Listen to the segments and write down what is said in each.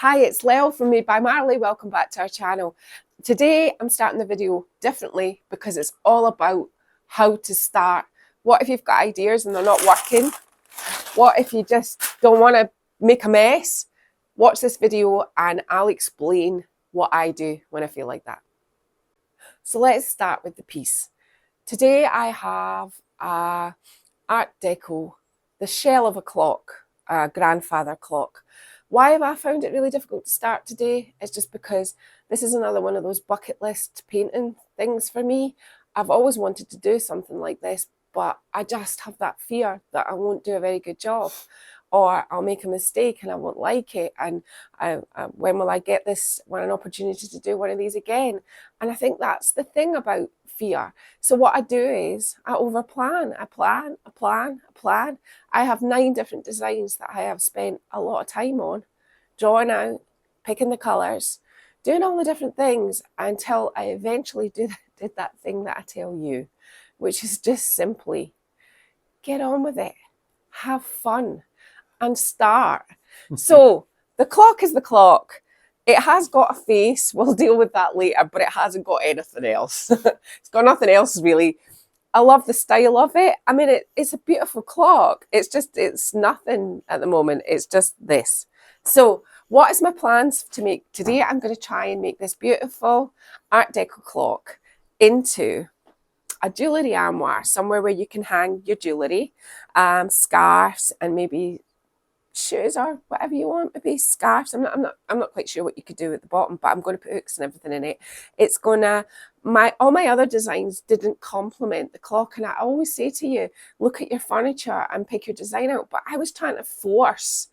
Hi, it's Lel from Made by Marley. Welcome back to our channel. Today I'm starting the video differently because it's all about how to start. What if you've got ideas and they're not working? What if you just don't want to make a mess? Watch this video and I'll explain what I do when I feel like that. So let's start with the piece. Today I have a Art Deco, the shell of a clock, a grandfather clock. Why have I found it really difficult to start today? It's just because this is another one of those bucket list painting things for me. I've always wanted to do something like this, but I just have that fear that I won't do a very good job, or I'll make a mistake and I won't like it. And when will I get an opportunity to do one of these again? And I think that's the thing about fear. So what I do is I overplan. I plan. I have 9 different designs that I have spent a lot of time on, drawing out, picking the colours, doing all the different things until I eventually did that thing that I tell you, which is just simply get on with it, have fun, and start. So the clock is the clock. It has got a face. We'll deal with that later, but it hasn't got anything else. It's got nothing else really. I love the style of it. I mean, it's a beautiful clock. It's nothing at the moment. It's just this. So what is my plans to make today? I'm going to try and make this beautiful Art Deco clock into a jewellery armoire, somewhere where you can hang your jewellery, scarves, and maybe shoes or whatever you want, maybe scarves. I'm not quite sure what you could do at the bottom, but I'm going to put hooks and everything in it. It's gonna, all my other designs didn't complement the clock, and I always say to you, look at your furniture and pick your design out. But I was trying to force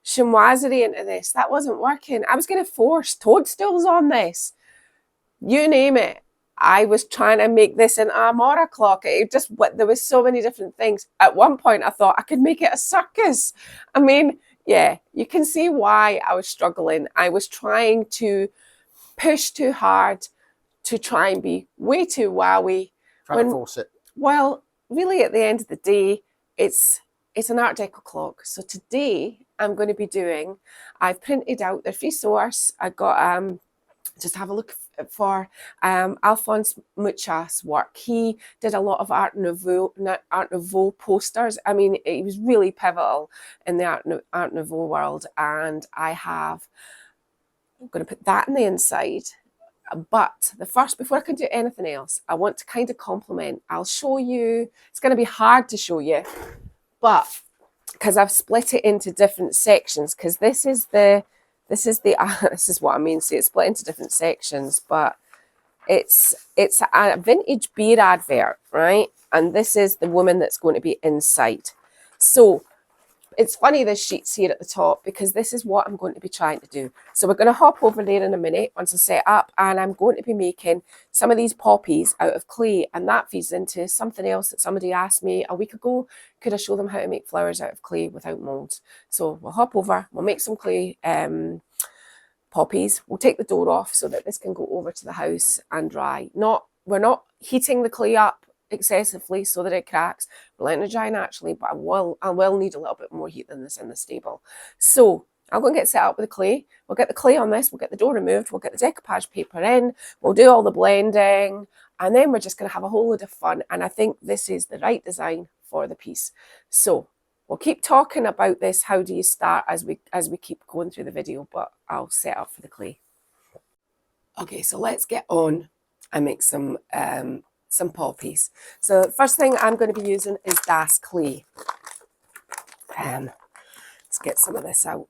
chinoiserie into this. That wasn't working. I was going to force toadstools on this. You name it. I was trying to make this an armora clock. There was so many different things. At one point, I thought I could make it a circus. I mean, yeah, you can see why I was struggling. I was trying to push too hard to try and be way too wowy. Trying to force it. Well, really, at the end of the day, it's an Art Deco clock. So today, I'm going to be doing, I've printed out the free source. I got, just have a look for Alphonse Muchas' work. He did a lot of Art Nouveau posters. I mean, he was really pivotal in the Art Nouveau world, and I'm going to put that in the inside. But before I can do anything else, I want to kind of complement. I'll show you. It's going to be hard to show you, but because I've split it into different sections, because this is what I mean. See, it's split into different sections, but it's a vintage beer advert, right? And this is the woman that's going to be inside. So it's funny, there's sheets here at the top, because this is what I'm going to be trying to do. So we're going to hop over there in a minute once I set up, and I'm going to be making some of these poppies out of clay, and that feeds into something else that somebody asked me a week ago. Could I show them how to make flowers out of clay without molds? So we'll hop over, we'll make some clay poppies. We'll take the door off so that this can go over to the house and dry. We're not heating the clay up excessively so that it cracks. We're letting it dry naturally, but I will need a little bit more heat than this in the stable. So I'll go and get set up with the clay. We'll get the clay on this, we'll get the door removed, we'll get the decoupage paper in, we'll do all the blending, and then we're just going to have a whole load of fun. And I think this is the right design for the piece. So we'll keep talking about this. How do you start as we keep going through the video, but I'll set up for the clay. Okay, so let's get on and make some poppies. So the first thing I'm going to be using is Das clay. Let's get some of this out.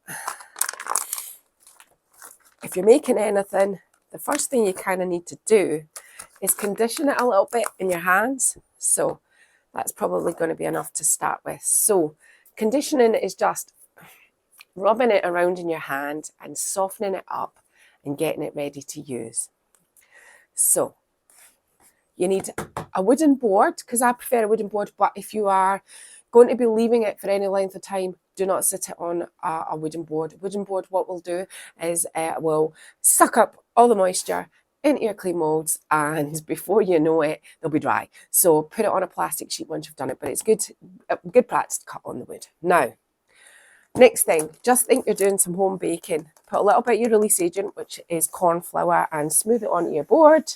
If you're making anything, the first thing you kind of need to do is condition it a little bit in your hands. So that's probably going to be enough to start with. So conditioning is just rubbing it around in your hand and softening it up and getting it ready to use. So you need a wooden board, because I prefer a wooden board, but if you are going to be leaving it for any length of time, do not sit it on a wooden board. Wooden board, what we'll do is will suck up all the moisture into your clay molds, and before you know it, they'll be dry. So put it on a plastic sheet once you've done it, but it's good practice to cut on the wood. Now, Next thing, just think you're doing some home baking. Put a little bit of your release agent, which is corn flour, and smooth it onto your board,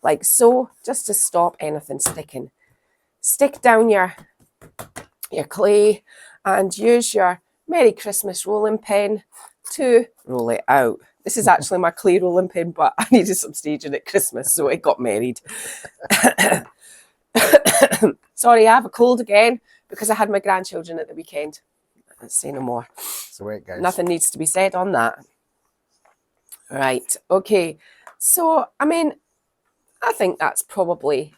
like so, just to stop anything sticking. Stick down your clay and use your Merry Christmas rolling pin to roll it out. This is actually my clay rolling pin, but I needed some staging at Christmas, so it got married. Sorry, I have a cold again because I had my grandchildren at the weekend. Let's say no more. That's the way it goes. Nothing needs to be said on that. Right, okay. So, I mean, I think that's probably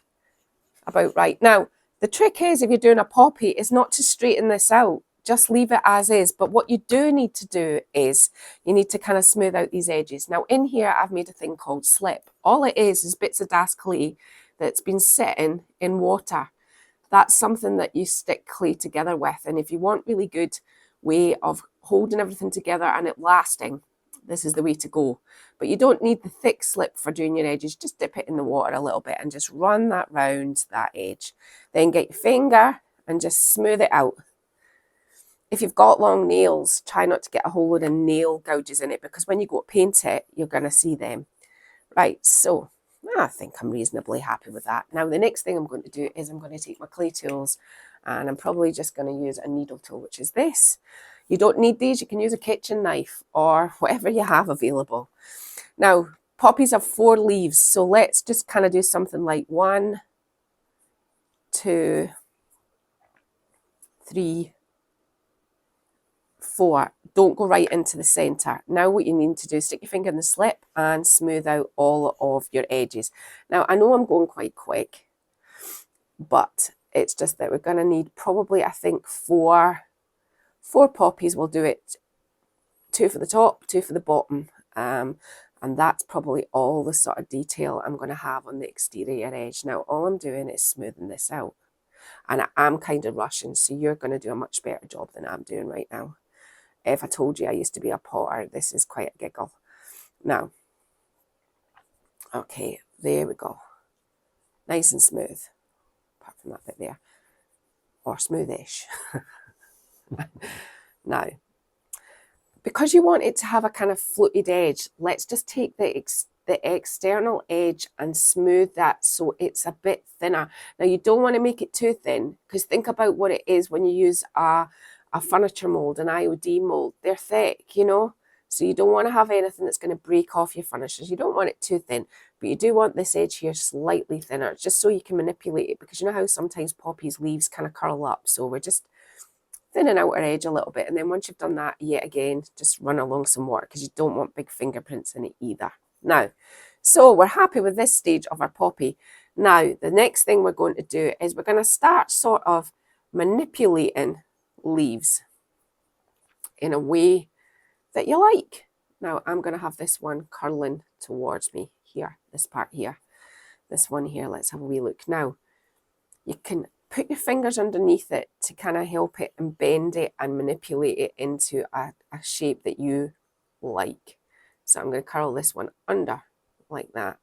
about right. Now, the trick is, if you're doing a poppy, is not to straighten this out. Just leave it as is. But what you do need to do is you need to kind of smooth out these edges. Now, in here, I've made a thing called slip. All it is bits of Das clay that's been sitting in water. That's something that you stick clay together with. And if you want really good way of holding everything together and it lasting, this is the way to go. But you don't need the thick slip for doing your edges. Just dip it in the water a little bit and just run that round that edge. Then get your finger and just smooth it out. If you've got long nails, try not to get a whole load of nail gouges in it, because when you go to paint it, you're going to see them. Right, so I think I'm reasonably happy with that. Now, the next thing I'm going to do is I'm going to take my clay tools, and I'm probably just going to use a needle tool, which is this. You don't need these. You can use a kitchen knife or whatever you have available. Now, poppies have 4 leaves, so let's just kind of do something like 1, 2, 3, 4. Don't go right into the center. Now what you need to do is stick your finger in the slip and smooth out all of your edges. Now, I know I'm going quite quick, but it's just that we're going to need probably, I think, 4 poppies. We'll do it 2 for the top, 2 for the bottom. And that's probably all the sort of detail I'm going to have on the exterior edge. Now, all I'm doing is smoothing this out. And I'm kind of rushing, so you're going to do a much better job than I'm doing right now. If I told you I used to be a potter, this is quite a giggle. Now, okay, there we go. Nice and smooth, apart from that bit there. Or smoothish. Now, because you want it to have a kind of fluted edge, let's just take the external edge and smooth that so it's a bit thinner. Now, you don't want to make it too thin, because think about what it is when you use a furniture mold, an IOD mold. They're thick, you know, so you don't want to have anything that's going to break off your furnitures. You don't want it too thin, but you do want this edge here slightly thinner, just so you can manipulate it, because you know how sometimes poppies leaves kind of curl up. So we're just thinning out our edge a little bit, and then once you've done that, yet again, just run along some water, because you don't want big fingerprints in it either. Now, so we're happy with this stage of our poppy. Now, the next thing we're going to do is we're going to start sort of manipulating leaves in a way that you like. Now, I'm going to have this one curling towards me here, this part here, this one here. Let's have a wee look. Now, you can put your fingers underneath it to kind of help it and bend it and manipulate it into a shape that you like. So I'm going to curl this one under like that.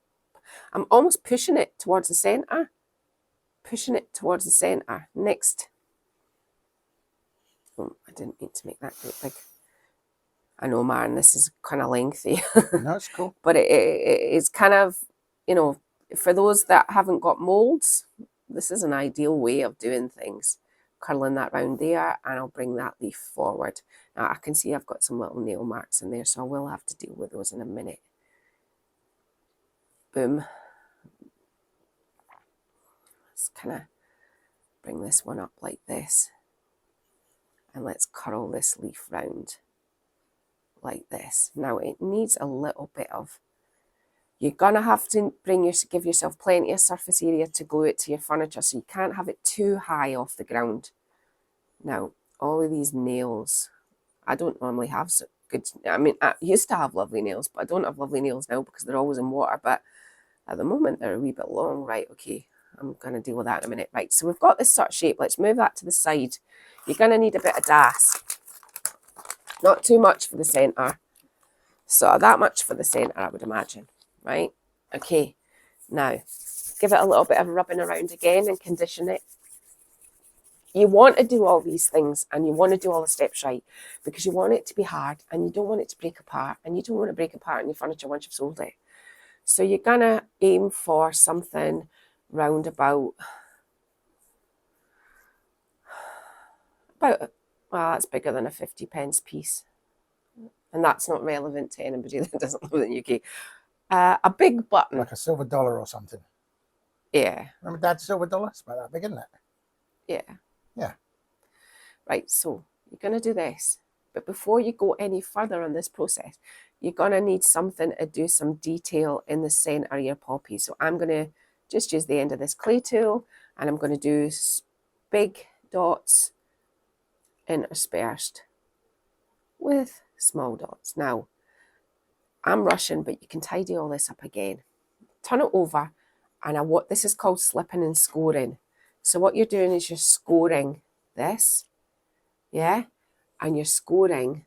I'm almost pushing it towards the center, pushing it towards the center. Next. Oh, I didn't mean to make that great big. I know, Maren, this is kind of lengthy. No, it's cool. But it's kind of, you know, for those that haven't got molds, this is an ideal way of doing things. Curling that round there, and I'll bring that leaf forward. Now, I can see I've got some little nail marks in there, so I will have to deal with those in a minute. Boom. Let's kind of bring this one up like this. And let's curl this leaf round like this. Now, it needs a little bit of, you're going to have to give yourself plenty of surface area to glue it to your furniture, so you can't have it too high off the ground. Now, all of these nails, I don't normally have so good, I mean, I used to have lovely nails, but I don't have lovely nails now because they're always in water, but at the moment they're a wee bit long. Right, okay, I'm going to deal with that in a minute. Right, so we've got this sort of shape. Let's move that to the side. You're going to need a bit of Das. Not too much for the centre. So that much for the centre, I would imagine. Right? Okay. Now, give it a little bit of rubbing around again and condition it. you want to do all these things and you want to do all the steps right because you want it to be hard and you don't want it to break apart and you don't want to break apart in your furniture once you've sold it. So you're going to aim for something round about, well, that's bigger than a 50p piece. And that's not relevant to anybody that doesn't live in the UK. A big button. Like a silver dollar or something. Yeah. Remember Dad's silver dollar? It's about that big, isn't it? Yeah. Yeah. Right, so you're going to do this. But before you go any further on this process, you're going to need something to do some detail in the centre of your poppy. So I'm going to just use the end of this clay tool and I'm going to do big dots interspersed with small dots. Now, I'm rushing, but you can tidy all this up again. Turn it over, and this is called slipping and scoring. So what you're doing is you're scoring this, yeah, and you're scoring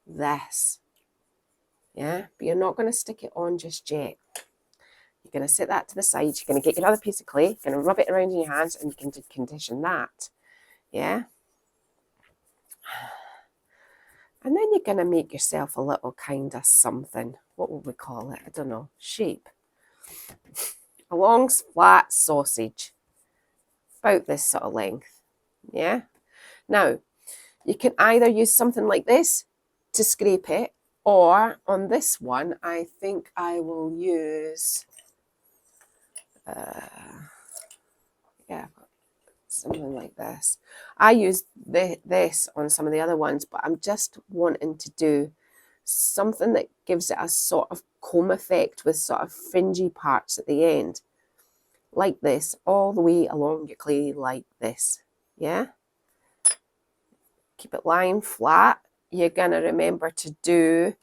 this, yeah, but you're not going to stick it on just yet. You're going to set that to the side. You're going to get your other piece of clay, you're going to rub it around in your hands, and you can condition that, yeah. And then you're going to make yourself a little kind of something. What would we call it? I don't know. Shape. A long, flat sausage. About this sort of length. Yeah? Now, you can either use something like this to scrape it, or on this one, I think I will use, something like this. I used this on some of the other ones, but I'm just wanting to do something that gives it a sort of comb effect with sort of fringy parts at the end. Like this, all the way along your clay like this. Yeah? Keep it lying flat. You're going to remember to do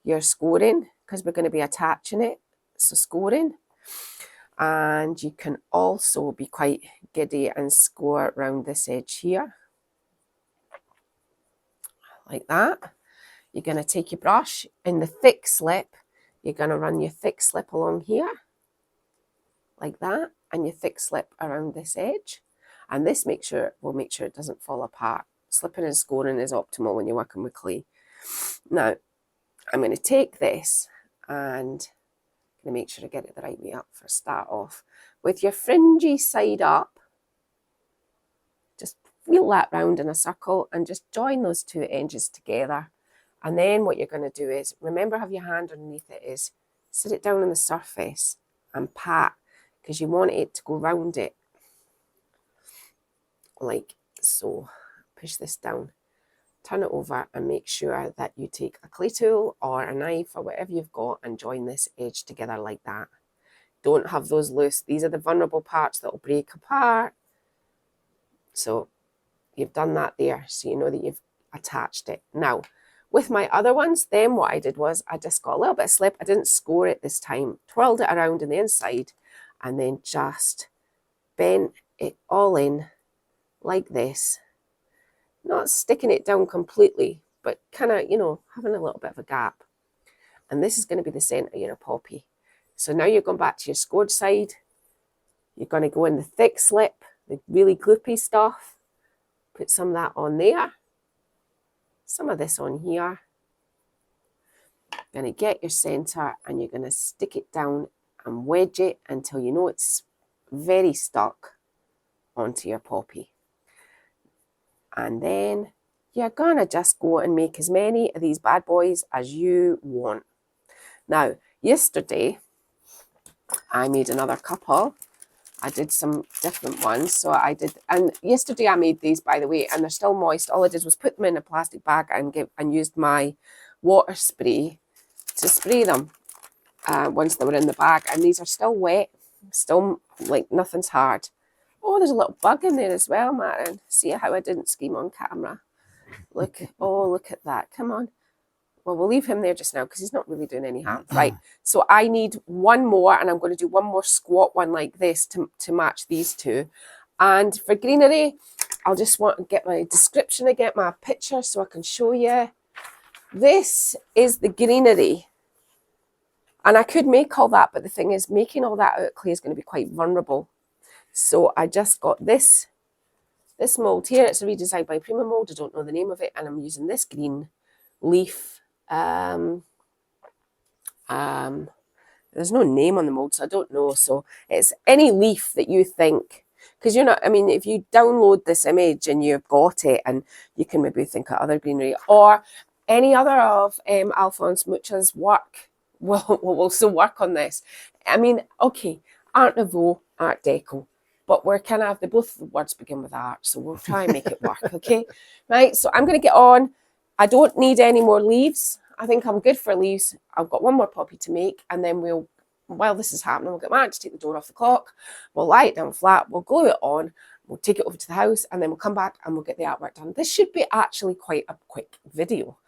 your scoring because we're going to be attaching it. So scoring. And you can also be quite giddy and score around this edge here. Like that. You're going to take your brush in the thick slip. You're going to run your thick slip along here. Like that. And your thick slip around this edge. And this will make sure it doesn't fall apart. Slipping and scoring is optimal when you're working with clay. Now, I'm going to take this and I'm going to make sure I get it the right way up for a start off. With your fringy side up, just wheel that round in a circle and just join those two edges together. And then what you're going to do is, remember have your hand underneath it, is sit it down on the surface and pat, because you want it to go round it. Like so. Push this down. Turn it over and make sure that you take a clay tool or a knife or whatever you've got and join this edge together like that. Don't have those loose. These are the vulnerable parts that will break apart. So you've done that there, so you know that you've attached it. Now, with my other ones, then what I did was I just got a little bit of slip. I didn't score it this time. Twirled it around on the inside and then just bent it all in like this. Not sticking it down completely, but kind of, having a little bit of a gap. And this is going to be the centre of your poppy. So now you're going back to your scored side. You're going to go in the thick slip, the really gloopy stuff. Put some of that on there. Some of this on here. You're going to get your centre and you're going to stick it down and wedge it until you know it's very stuck onto your poppy. And then you're going to just go and make as many of these bad boys as you want. Now, yesterday, I made another couple. I did some different ones. And yesterday I made these, by the way, and they're still moist. All I did was put them in a plastic bag and used my water spray to spray them once they were in the bag. And these are still wet, still like nothing's hard. Oh, there's a little bug in there as well, Martin. See how I didn't scream on camera? Look, look at that. Come on. Well, we'll leave him there just now because he's not really doing any harm. Right, so I need one more, and I'm going to do one more squat one like this to match these two. And for greenery, I'll just want to get my description and get my picture so I can show you. This is the greenery. And I could make all that, but the thing is, making all that out of clay is going to be quite vulnerable. So I just got this this mould here, it's a redesign by Prima Mould. I don't know the name of it, and I'm using this green leaf. There's no name on the mould, so I don't know. So it's any leaf that you think, because you're not, I mean, if you download this image and you've got it, and you can maybe think of other greenery, or any other of Alphonse Mucha's work will also work on this. I mean, okay, Art Nouveau, Art Deco, but we're kind of, both the words begin with art, so we'll try and make it work, okay? Right, so I'm going to get on. I don't need any more leaves. I think I'm good for leaves. I've got one more poppy to make, and then we'll, while this is happening, we'll get Martin to take the door off the clock. We'll lie it down flat. We'll glue it on. We'll take it over to the house, and then we'll come back and we'll get the artwork done. This should be actually quite a quick video.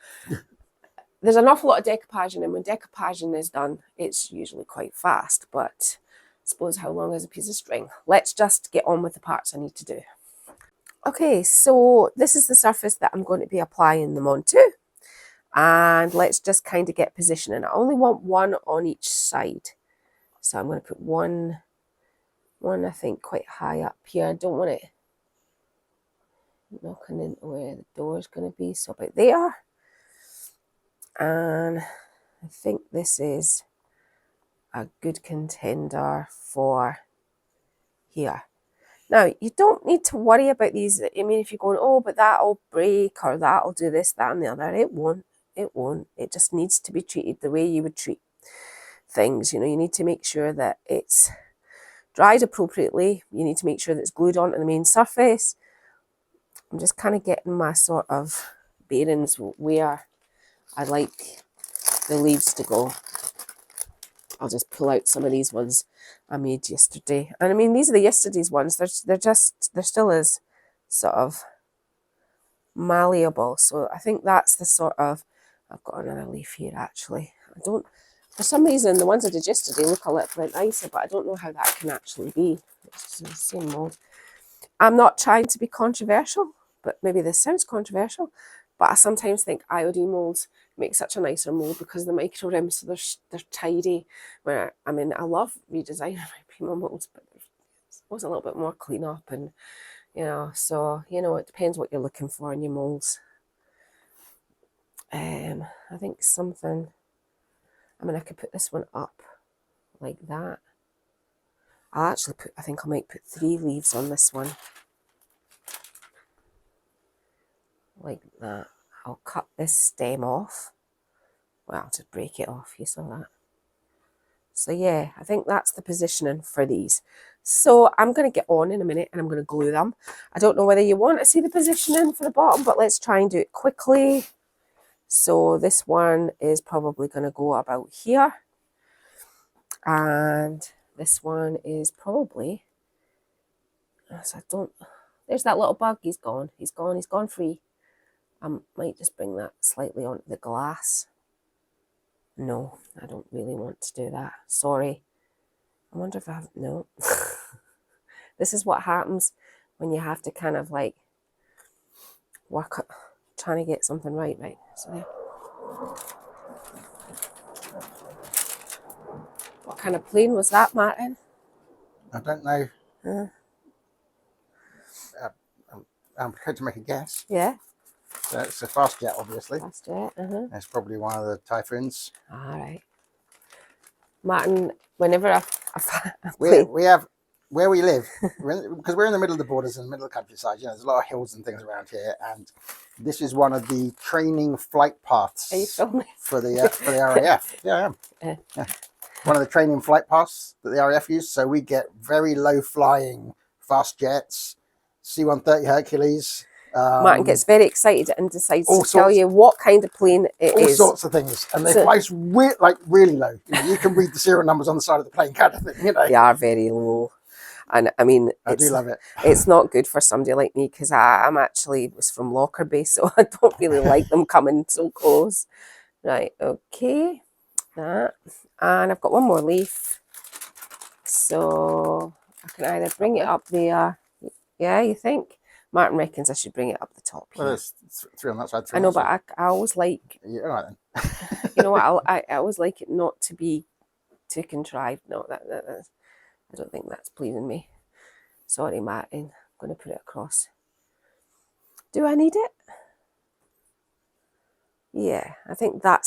There's an awful lot of decoupaging, and when decoupaging is done, it's usually quite fast, but I suppose how long is a piece of string? Let's just get on with the parts I need to do. Okay, so this is the surface that I'm going to be applying them onto. And let's just kind of get positioning. I only want one on each side. So I'm going to put one I think quite high up here. I don't want it knocking into where the door is going to be. So about there. And I think this is a good contender for here. Now, you don't need to worry about these. I mean, if you're going, oh, but that'll break or that'll do this, that and the other. It won't. It won't. It just needs to be treated the way you would treat things. You know, you need to make sure that it's dried appropriately. You need to make sure that it's glued onto the main surface. I'm just kind of getting my sort of bearings where I like the leaves to go. I'll just pull out some of these ones I made yesterday. And I mean, these are the yesterday's ones. They're still as sort of malleable. So I think that's the sort of, I've got another leaf here actually. I don't, for some reason, the ones I did yesterday look a little bit nicer, but I don't know how that can actually be. It's the same mould. I'm not trying to be controversial, but maybe this sounds controversial, but I sometimes think iodine moulds make such a nicer mould because of the micro rims, so they're tidy. Where, I mean, I love redesigning my Prima moulds, but it was a little bit more clean up, and you know, so you know, it depends what you're looking for in your moulds. I think something, I mean, I could put this one up like that. I'll actually put, I think I might put 3 leaves on this one. Like that. I'll cut this stem off. Well, I'll just break it off, you saw that. So yeah, I think that's the positioning for these. So I'm going to get on in a minute and I'm going to glue them. I don't know whether you want to see the positioning for the bottom, but let's try and do it quickly. So this one is probably going to go about here. And this one is probably, so I don't, there's that little bug, he's gone free. I might just bring that slightly onto the glass. No, I don't really want to do that. Sorry. I wonder if I have, no. This is what happens when you have to kind of like work, trying to get something right. So there. What kind of plane was that, Martin? I don't know. I'm trying to make a guess. Yeah. So it's a fast jet, obviously. Fast jet. It's probably one of the Typhoons. All right. Martin, whenever we have, where we live, because we're in the middle of the borders and the middle of the countryside, you know, there's a lot of hills and things around here, and this is one of the training flight paths. Are you filming? For the RAF. Yeah, I am. Yeah. One of the training flight paths that the RAF use, so we get very low flying fast jets, C-130 Hercules. Martin gets very excited and decides to tell sorts, you what kind of plane it is. All sorts of things. And they fly like really low. You know, you can read the serial numbers on the side of the plane kind of thing, you know. They are very low. And I mean, I do love it. It's not good for somebody like me because I'm actually was from Lockerbie, so I don't really like them coming so close. Right, okay. That. And I've got one more leaf. So I can either bring it up there. Yeah, you think? Martin reckons I should bring it up the top here. Well, there's 3 on that side. I know, but I always like... Yeah, all right then. You know what? I always like it not to be too contrived. No, I don't think that's pleasing me. Sorry, Martin. I'm going to put it across Do I need it? Yeah, I think that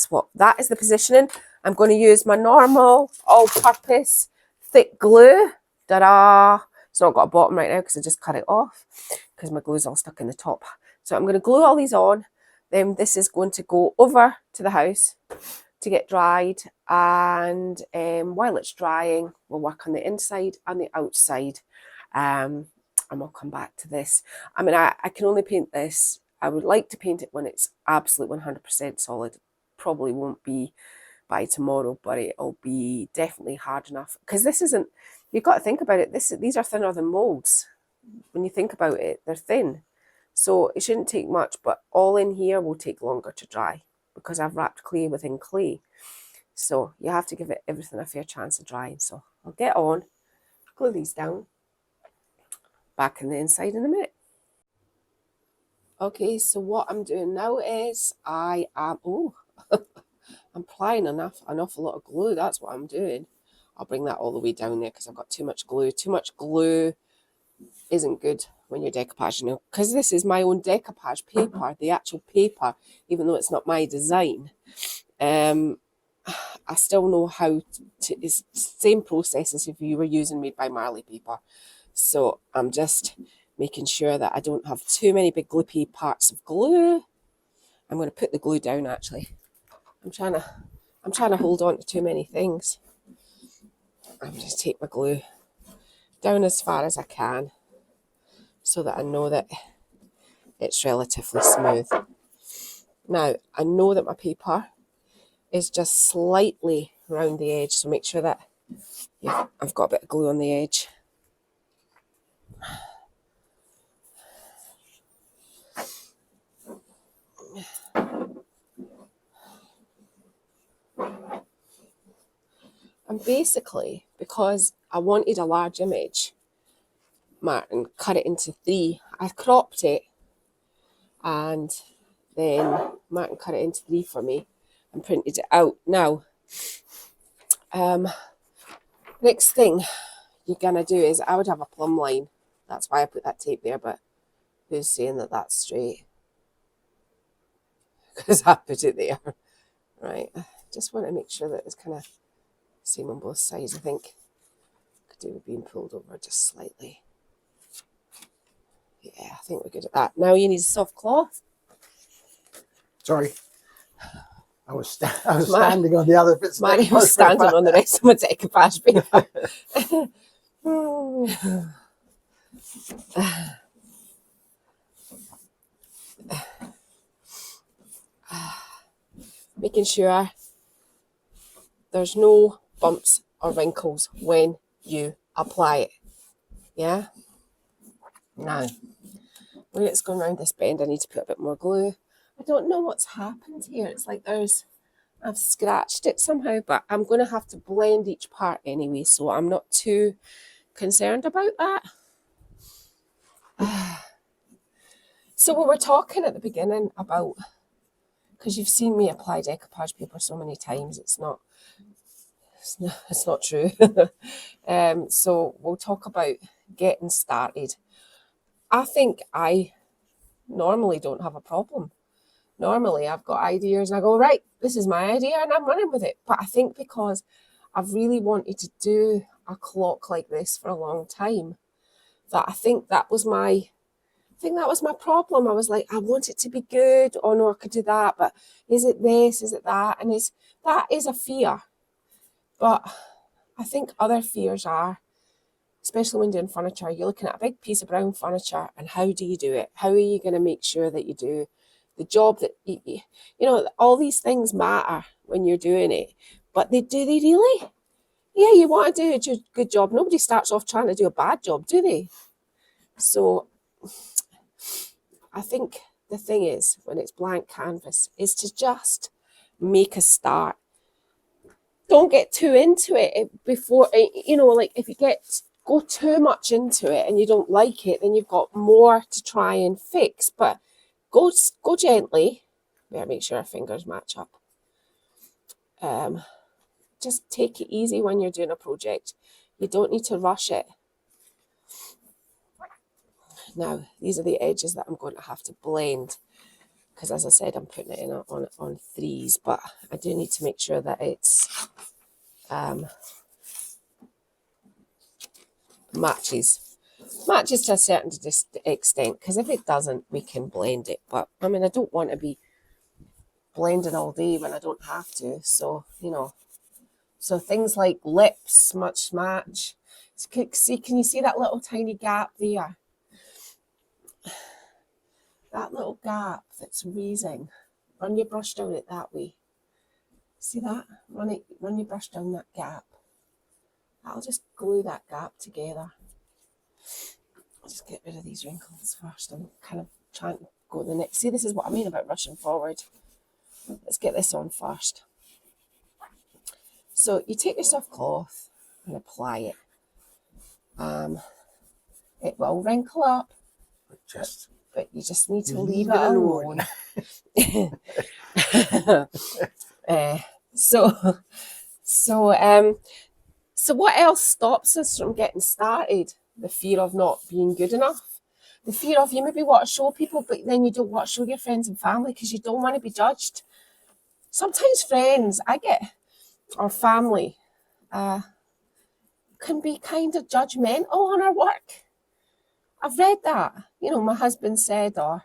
is the positioning. I'm going to use my normal all-purpose thick glue. Ta-da! It's not got a bottom right now because I just cut it off because my glue is all stuck in the top. So I'm going to glue all these on. Then this is going to go over to the house to get dried, and while it's drying, we'll work on the inside and the outside, and we'll come back to this. I mean, I can only paint this. I would like to paint it when it's absolute 100% solid. Probably won't be by tomorrow, but it'll be definitely hard enough, because this isn't, you've got to think about it, these are thinner than molds. When you think about it, they're thin, so it shouldn't take much, but all in here will take longer to dry because I've wrapped clay within clay. So you have to give it everything a fair chance of drying. So I'll get on, glue these down, back in the inside in a minute. Okay, so what I'm doing now is I'm applying an awful lot of glue. That's what I'm doing. I'll bring that all the way down there because I've got too much glue. Too much glue isn't good when you're decoupaging, because this is my own decoupage paper, the actual paper, even though it's not my design. I still know how to, it's the same process as if you were using Made by Marley paper. So I'm just making sure that I don't have too many big gloopy parts of glue. I'm going to put the glue down actually. I'm trying to hold on to too many things. I'm going to take my glue down as far as I can so that I know that it's relatively smooth. Now, I know that my paper is just slightly round the edge, so make sure that I've got a bit of glue on the edge. And basically, because I wanted a large image, Martin cut it into 3. I cropped it, and then Martin cut it into 3 for me and printed it out. Now, next thing you're gonna do is, I would have a plumb line. That's why I put that tape there, but who's saying that that's straight? Because I put it there. Right, just want to make sure that it's kind of same on both sides. I think could do with being pulled over just slightly. Yeah, I think we're good at that. Now you need a soft cloth. Sorry. I was standing on the other bits. Maddie was standing on the rest of my decoupage paper. Making sure there's no bumps or wrinkles when you apply it. Yeah? Now, when it's going around this bend, I need to put a bit more glue. I don't know what's happened here. It's like I've scratched it somehow, but I'm going to have to blend each part anyway, so I'm not too concerned about that. So we were talking at the beginning about, because you've seen me apply decoupage paper so many times, it's not true. So we'll talk about getting started. I think I normally don't have a problem. Normally I've got ideas and I go, right, this is my idea and I'm running with it. But I think because I've really wanted to do a clock like this for a long time, that I think that was my problem. I was like, I want it to be good. Oh no, I could do that, but is it this? Is it that? And that is a fear. But I think other fears are, especially when doing furniture, you're looking at a big piece of brown furniture and how do you do it? How are you going to make sure that you do the job that, you know, all these things matter when you're doing it, but do they really? Yeah, you want to do a good job. Nobody starts off trying to do a bad job, do they? So I think the thing is, when it's blank canvas, is to just make a start. Don't get too into it before, you know, like if you go too much into it and you don't like it, then you've got more to try and fix. But go gently. Better make sure our fingers match up. Just take it easy when you're doing a project. You don't need to rush it. Now, these are the edges that I'm going to have to blend, because as I said, I'm putting it in on threes, but I do need to make sure that it's matches to a certain extent, because if it doesn't, we can blend it. But I mean, I don't want to be blending all day when I don't have to. So, you know, so things like lips match. See, can you see that little tiny gap there? That little gap that's raising. Run your brush down it that way. See that? Run your brush down that gap. I'll just glue that gap together. I'll just get rid of these wrinkles first. I'm kind of trying to go the next. See, this is what I mean about rushing forward. Let's get this on first. So you take your soft cloth and apply it. It will wrinkle up, but you just need to leave it alone. So what else stops us from getting started? The fear of not being good enough. The fear of you maybe want to show people, but then you don't want to show your friends and family because you don't want to be judged. Sometimes friends, or family, can be kind of judgmental on our work. I've read that. You know, my husband said, or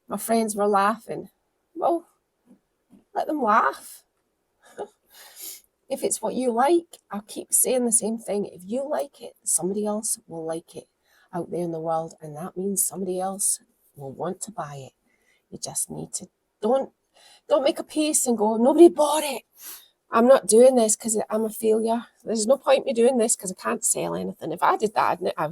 my friends were laughing. Well, let them laugh. If it's what you like, I'll keep saying the same thing. If you like it, somebody else will like it out there in the world, and that means somebody else will want to buy it. You just need to don't make a piece and go, nobody bought it. I'm not doing this because I'm a failure. There's no point me doing this because I can't sell anything. If I did that, I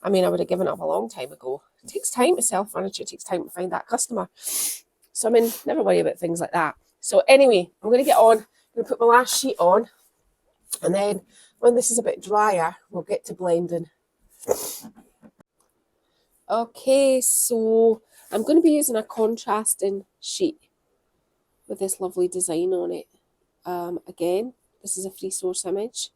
would have given up a long time ago. It takes time to sell furniture. It takes time to find that customer. So, I mean, never worry about things like that. So anyway, I'm going to get on. I'm going to put my last sheet on. And then when this is a bit drier, we'll get to blending. Okay, so I'm going to be using a contrasting sheet with this lovely design on it. Again, this is a free source image.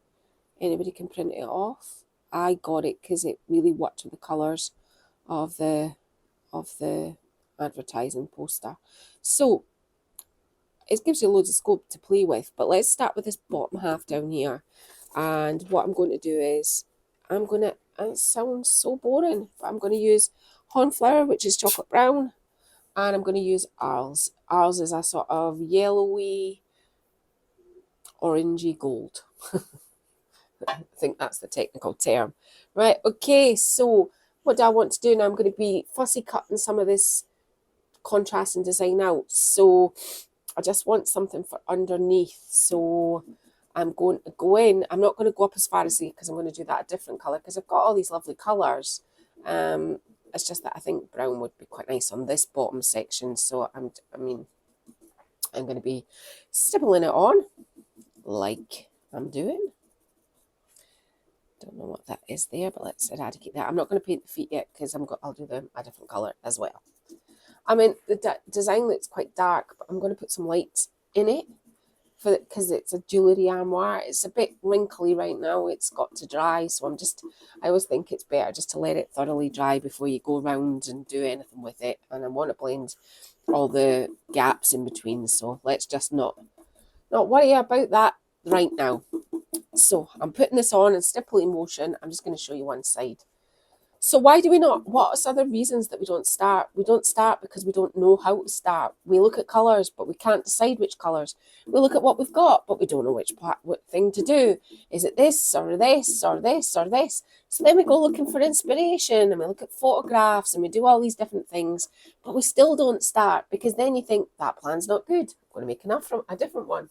Anybody can print it off. I got it because it really worked with the colours of the advertising poster. So it gives you loads of scope to play with. But let's start with this bottom half down here. And what I'm going to do is and it sounds so boring, but I'm going to use Hornflower, which is chocolate brown, and I'm going to use Arles. Arles is a sort of yellowy, orangey gold. I think that's the technical term. Right, okay, so what do I want to do now? I'm going to be fussy cutting some of this contrast and design out. So I just want something for underneath. So I'm going to go in. I'm not going to go up as far as because I'm going to do that a different colour because I've got all these lovely colours. It's just that I think brown would be quite nice on this bottom section. So I'm going to be stippling it on like I'm doing. Don't know what that is there, but let's eradicate that. I'm not going to paint the feet yet because I'll do them a different colour as well. I mean, the design looks quite dark, but I'm going to put some lights in it because it's a jewellery armoire. It's a bit wrinkly right now. It's got to dry, so I always think it's better just to let it thoroughly dry before you go around and do anything with it. And I want to blend all the gaps in between, so let's just not worry about that right now. So I'm putting this on in stippling motion. I'm just going to show you one side. So why do we not? What are other reasons that we don't start? We don't start because we don't know how to start. We look at colours, but we can't decide which colours. We look at what we've got, but we don't know what thing to do. Is it this or this or this or this? So then we go looking for inspiration and we look at photographs and we do all these different things, but we still don't start because then you think that plan's not good. I'm going to make enough from a different one.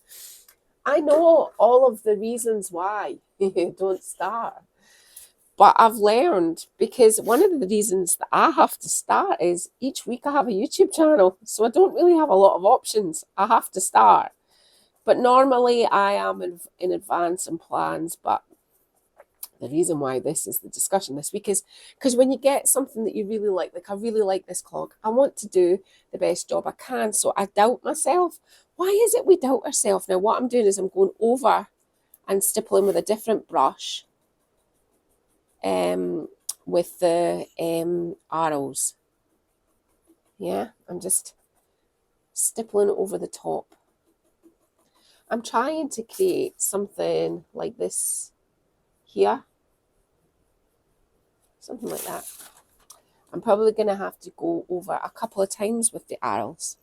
I know all of the reasons why you don't start. But I've learned, because one of the reasons that I have to start is each week I have a YouTube channel. So I don't really have a lot of options. I have to start. But normally I am in advance and plans. But the reason why this is the discussion this week is because when you get something that you really like I really like this clog, I want to do the best job I can. So I doubt myself. Why is it we doubt ourselves? Now what I'm doing is I'm going over and stippling with a different brush. with the arrows. Yeah, I'm just stippling over the top. I'm trying to create something like this here. Something like that. I'm probably going to have to go over a couple of times with the arrows.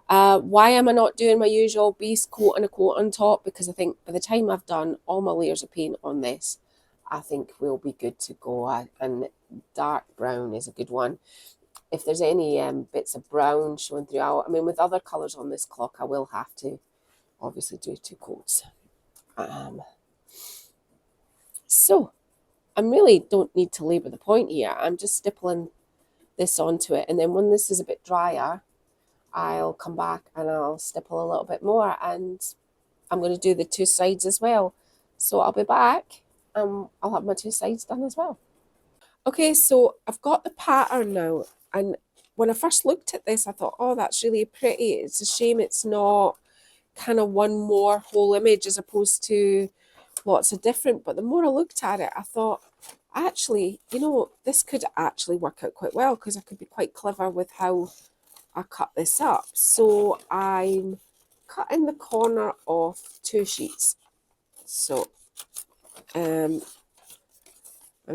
Why am I not doing my usual base coat and a coat on top? Because I think by the time I've done all my layers of paint on this, I think we'll be good to go. And dark brown is a good one. If there's any bits of brown showing throughout, I mean, with other colours on this clock, I will have to obviously do 2 coats. So I really don't need to labour the point here. I'm just stippling this onto it. And then when this is a bit drier, I'll come back and I'll stipple a little bit more. And I'm going to do the 2 sides as well. So I'll be back and I'll have my 2 sides done as well. Okay, so I've got the pattern now. And when I first looked at this, I thought, oh, that's really pretty. It's a shame it's not kind of one more whole image as opposed to lots of different. But the more I looked at it, I thought, actually, you know, this could actually work out quite well because I could be quite clever with how I cut this up. So I'm cutting the corner off 2 sheets. So I'm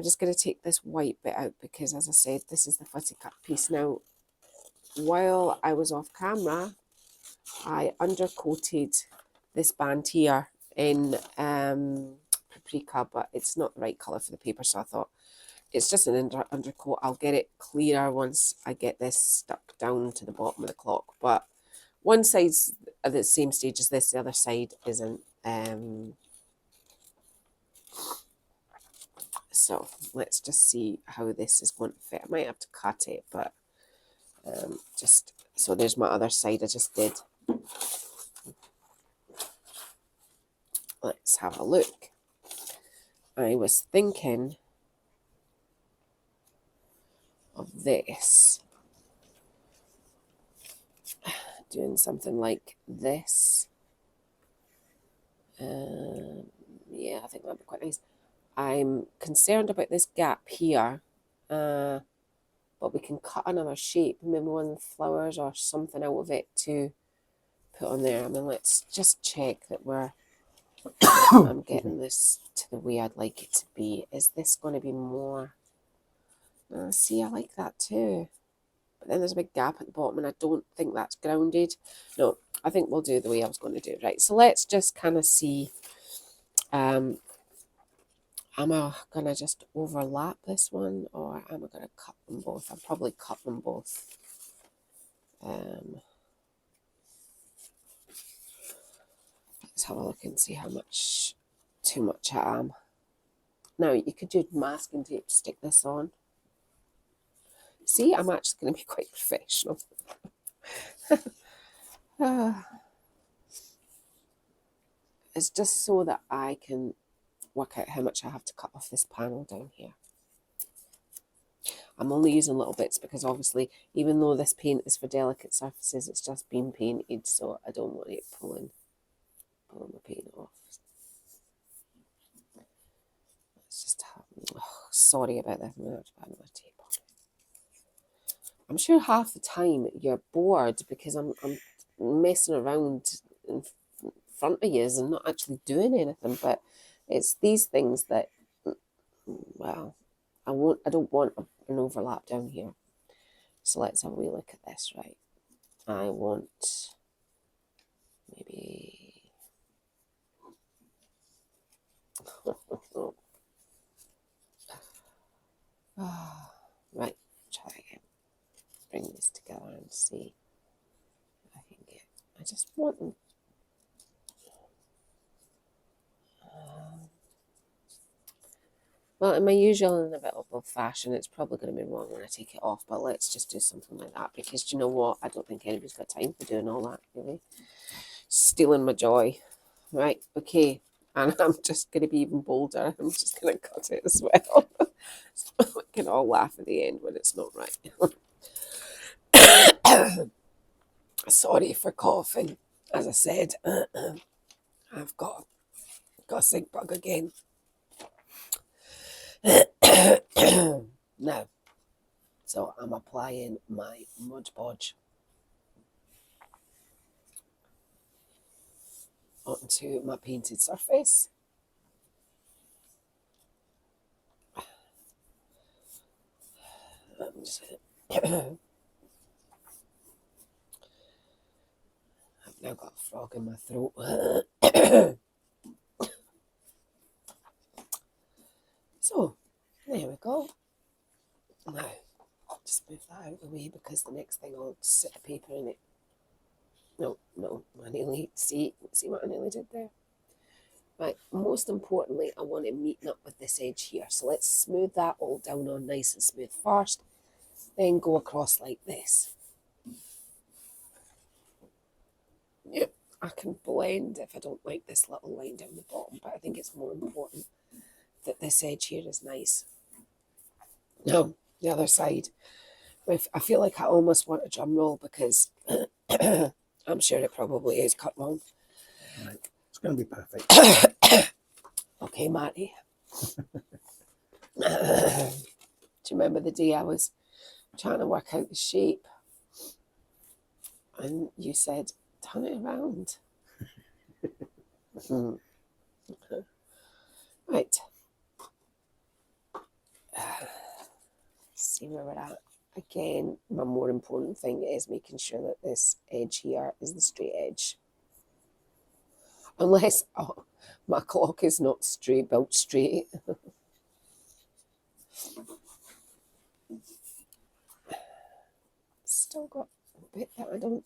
just going to take this white bit out because, as I said, this is the footy cut piece. Now, while I was off camera, I undercoated this band here in paprika, but it's not the right colour for the paper, so I thought it's just an undercoat. I'll get it clearer once I get this stuck down to the bottom of the clock. But one side's at the same stage as this, the other side isn't. So let's just see how this is going to fit. I might have to cut it, but just so there's my other side I just did. Let's have a look. I was thinking of this, doing something like this. Yeah, I think that'd be quite nice. I'm concerned about this gap here, but we can cut another shape, maybe one of the flowers or something out of it to put on there. I mean, let's just check that I'm getting this to the way I'd like it to be. Is this going to be more? See, I like that too. But then there's a big gap at the bottom and I don't think that's grounded. No, I think we'll do the way I was going to do it. Right, so let's just kind of see. Am I going to just overlap this one or am I going to cut them both? I'll probably cut them both. Let's have a look and see how much too much I am. Now, you could do masking tape to stick this on. See, I'm actually going to be quite professional. It's just so that I can work out how much I have to cut off this panel down here. I'm only using little bits because obviously, even though this paint is for delicate surfaces, it's just been painted, so I don't want it pulling my paint off. Let's just have, sorry about that, I'm going to have to put another tape on it. I'm sure half the time you're bored because I'm messing around in front of you and not actually doing anything, but it's these things that, well, I don't want an overlap down here. So let's have a wee look at this, right? I want maybe right, try again. Bring this together and see if I can get. I just want them. Well, in my usual inevitable fashion, it's probably going to be wrong when I take it off, but let's just do something like that because do you know what? I don't think anybody's got time for doing all that, really. Stealing my joy. Right, okay. And I'm just going to be even bolder. I'm just going to cut it as well. So we can all laugh at the end when it's not right. Sorry for coughing. As I said, I've got a sick bug again. Now, so I'm applying my Mod Podge onto my painted surface. I've now got a frog in my throat. So, there we go. Now, just move that out of the way because the next thing I'll sit a paper in it. No, I nearly, see what I nearly did there? Right, most importantly, I want it meeting up with this edge here. So let's smooth that all down on nice and smooth first, then go across like this. Yep, I can blend if I don't like this little line down the bottom, but I think it's more important that this edge here is nice. Now, the other side, I feel like I almost want a drum roll because I'm sure it probably is cut wrong. Right. It's going to be perfect. Okay, Matty. Do you remember the day I was trying to work out the shape and you said, turn it around? Right. See where we're at. Again, my more important thing is making sure that this edge here is the straight edge. Unless, my clock is not straight, built straight. Still got a bit that I don't.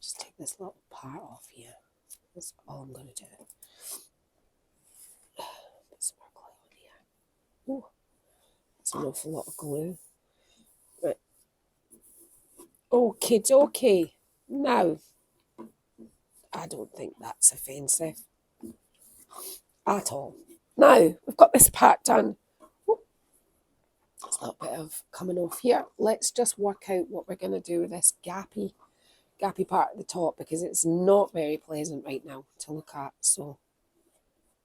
Just take this little part off here. That's all I'm going to do. Put some more glue on here. Ooh, that's an awful lot of glue. Right. Okay. Now, I don't think that's offensive at all. Now, we've got this part done. There's a little bit of coming off here. Let's just work out what we're going to do with this gappy part at the top because it's not very pleasant right now to look at. So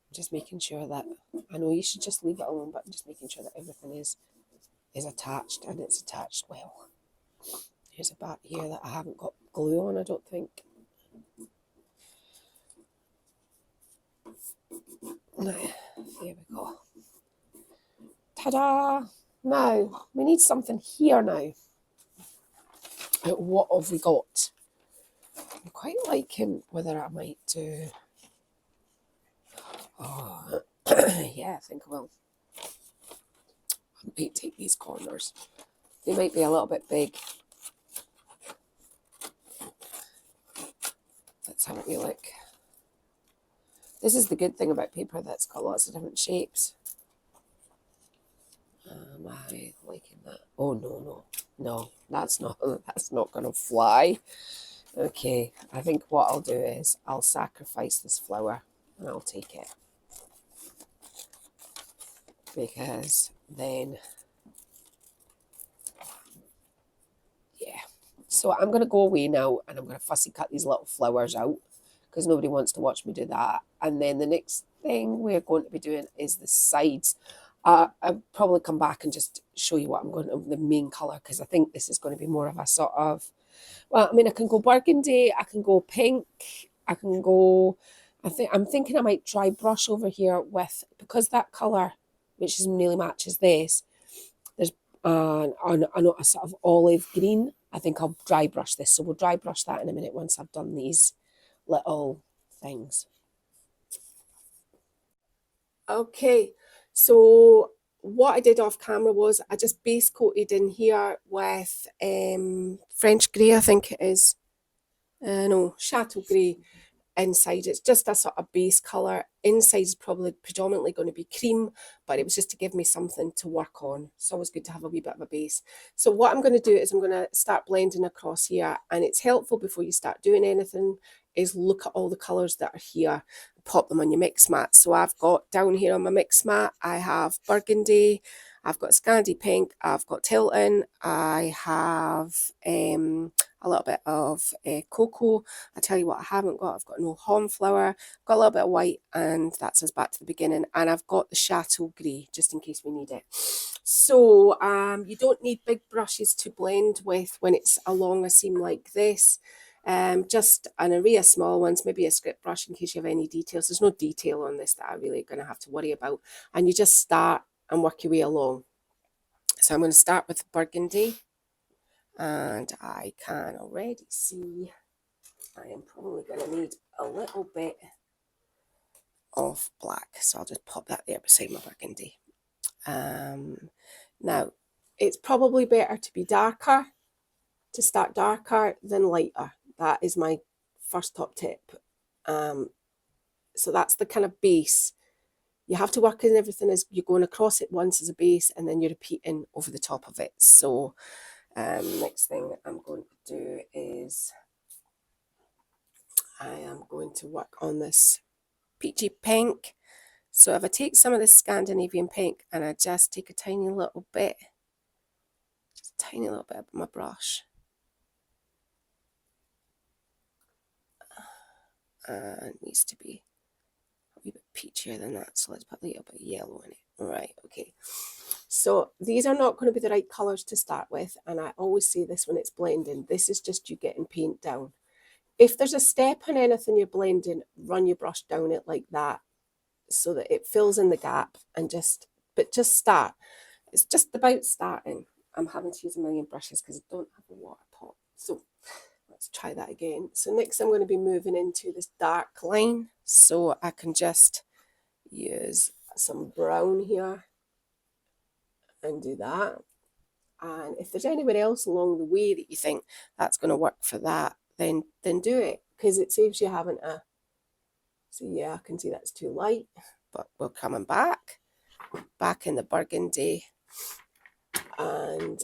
I'm just making sure that, I know you should just leave it alone, but I'm just making sure that everything is attached and it's attached well. Here's a part here that I haven't got glue on, I don't think. Now, here we go. Ta-da! Now, we need something here now. What have we got? I'm quite liking whether I might do... Oh, yeah, I think I will. I might take these corners. They might be a little bit big. Let's have a wee look. This is the good thing about paper that's got lots of different shapes. Am I liking that? Oh, no, that's not going to fly. Okay, I think what I'll do is I'll sacrifice this flower and I'll take it. Because then, yeah. So I'm going to go away now and I'm going to fussy cut these little flowers out because nobody wants to watch me do that. And then the next thing we're going to be doing is the sides. I'll probably come back and just show you what I'm going to, the main colour, because I think this is going to be more of a sort of, well, I mean, I can go burgundy, I can go pink, I can go, I'm thinking I might dry brush over here with, because that colour, which is nearly matches this, there's a sort of olive green. I think I'll dry brush this. So we'll dry brush that in a minute once I've done these little things. Okay. So what I did off camera was I just base coated in here with French grey, I think it is. No, Chateau grey inside. It's just a sort of base colour. Inside is probably predominantly going to be cream, but it was just to give me something to work on. It's always good to have a wee bit of a base. So what I'm going to do is I'm going to start blending across here, and it's helpful before you start doing anything is look at all the colours that are here, pop them on your mix mat. So I've got down here on my mix mat, I have burgundy, I've got Scandi pink, I've got Tilton, I have a a little bit of cocoa. I tell you what I haven't got. I've got no cornflour, got a little bit of white, and that's us back to the beginning. And I've got the Chateau Grey, just in case we need it. So you don't need big brushes to blend with when it's along a seam like this. Just an array of small ones, maybe a script brush in case you have any details. There's no detail on this that I'm really going to have to worry about. And you just start and work your way along. So I'm going to start with burgundy. And I can already see I am probably going to need a little bit of black. So I'll just pop that there beside my burgundy. Now, it's probably better to be darker, to start darker than lighter. That is my first top tip. So that's the kind of base. You have to work in everything as you're going across it once as a base, and then you're repeating over the top of it. So next thing I'm going to do is I am going to work on this peachy pink. So if I take some of this Scandinavian pink and I just take a tiny little bit, just a tiny little bit of my brush, it needs to be a wee bit peachier than that, so let's put a little bit of yellow in it. All right, okay. So these are not going to be the right colours to start with, and I always say this when it's blending, this is just you getting paint down. If there's a step on anything you're blending, run your brush down it like that so that it fills in the gap, and just start. It's just about starting. I'm having to use a million brushes because I don't have a water pot. So let's try that again. So next I'm going to be moving into this dark line, so I can just use some brown here and do that. And if there's anywhere else along the way that you think that's going to work for that, then do it, because it saves you having to. So yeah, I can see that's too light, but we're coming back in the burgundy, and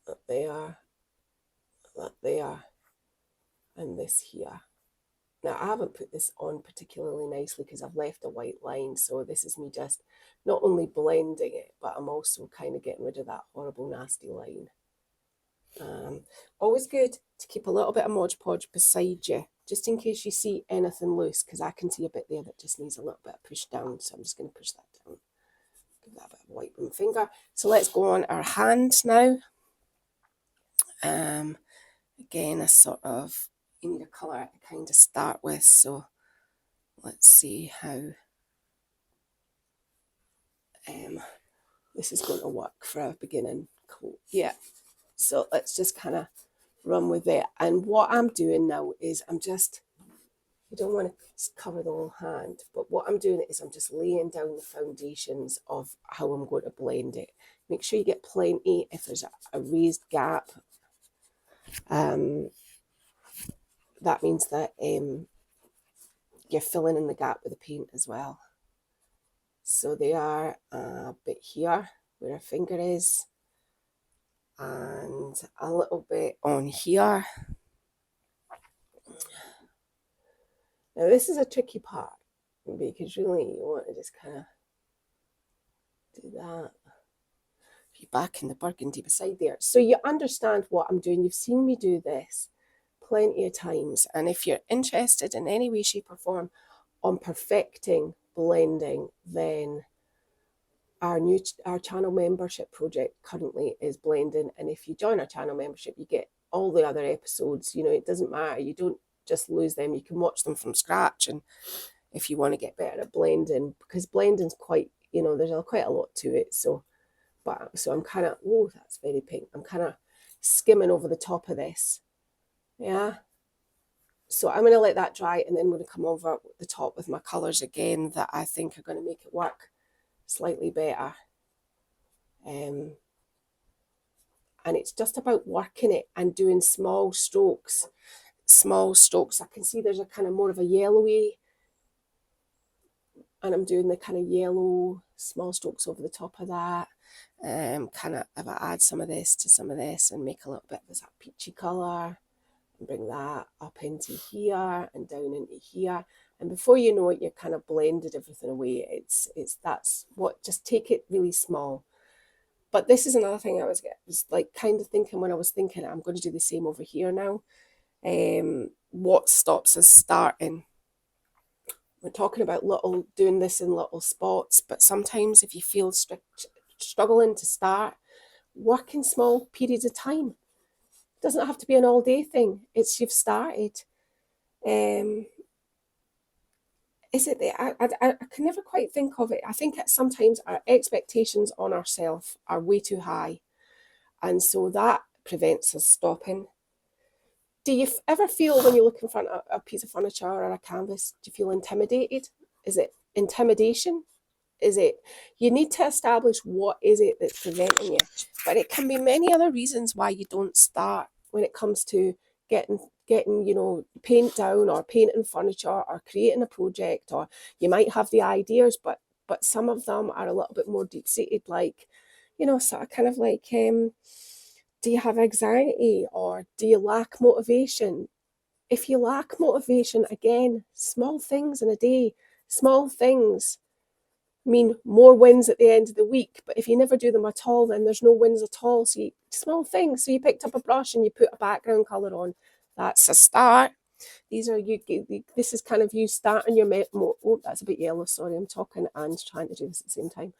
that there, and this here. Now, I haven't put this on particularly nicely because I've left a white line, so this is me just not only blending it, but I'm also kind of getting rid of that horrible, nasty line. Always good to keep a little bit of Mod Podge beside you, just in case you see anything loose, because I can see a bit there that just needs a little bit of push down, so I'm just going to push that down. Give that a bit of white with my finger. So let's go on our hand now. Again, a sort of, you need a colour to kind of start with, so let's see how this is going to work for a beginning coat. Yeah, so let's just kind of run with it. And what I'm doing now is I don't want to cover the whole hand, but what I'm doing is I'm just laying down the foundations of how I'm going to blend it. Make sure you get plenty. If there's a raised gap, that means that you're filling in the gap with the paint as well. So they are a bit here where our finger is, and a little bit on here. Now this is a tricky part, because really you want to just kind of do that. Be back in the burgundy beside there. So you understand what I'm doing. You've seen me do this plenty of times, and if you're interested in any way, shape or form on perfecting blending, then our channel membership project currently is blending, and if you join our channel membership, you get all the other episodes. You know, it doesn't matter, you don't just lose them, you can watch them from scratch. And if you want to get better at blending, because blending's quite, you know, there's quite a lot to it. So I'm kind of, oh, that's very pink, I'm kind of skimming over the top of this. Yeah, so I'm going to let that dry, and then I'm going to come over the top with my colours again that I think are going to make it work slightly better. And it's just about working it and doing small strokes. I can see there's a kind of more of a yellowy, and I'm doing the kind of yellow small strokes over the top of that. Kind of, if I add some of this to some of this and make a little bit of this peachy colour, and bring that up into here and down into here, and before you know it, you're kind of blended everything away. That's what, just take it really small. But this is another thing I was like kind of thinking when I was thinking I'm going to do the same over here now. What stops us starting? We're talking about doing this in little spots, but sometimes if you feel struggling to start, work in small periods of time. It doesn't have to be an all day thing. It's you've started. Is it the, I can never quite think of it. I think sometimes our expectations on ourselves are way too high. And so that prevents us stopping. Do you ever feel when you look in front of a piece of furniture or a canvas, do you feel intimidated? Is it intimidation? Is it, you need to establish what is it that's preventing you. But it can be many other reasons why you don't start when it comes to getting paint down or painting furniture or creating a project. Or you might have the ideas, but some of them are a little bit more deep-seated, like, sort of kind of like, do you have anxiety or do you lack motivation? If you lack motivation, again, small things in a day, small things mean more wins at the end of the week. But if you never do them at all, then there's no wins at all. So small things. So you picked up a brush and you put a background colour on. That's a start. These are this is kind of you starting your oh, that's a bit yellow, sorry, I'm talking and trying to do this at the same time.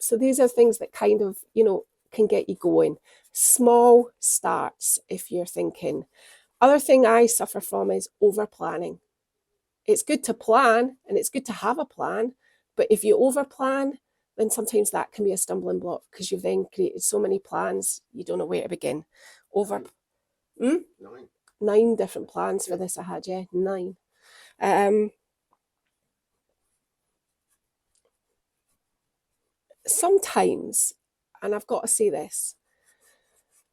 So these are things that kind of, can get you going. Small starts, if you're thinking. Other thing I suffer from is over planning. It's good to plan and it's good to have a plan, but if you over plan, then sometimes that can be a stumbling block because you've then created so many plans, you don't know where to begin. 9 different plans for this I had, yeah, 9. Sometimes, and I've got to say this,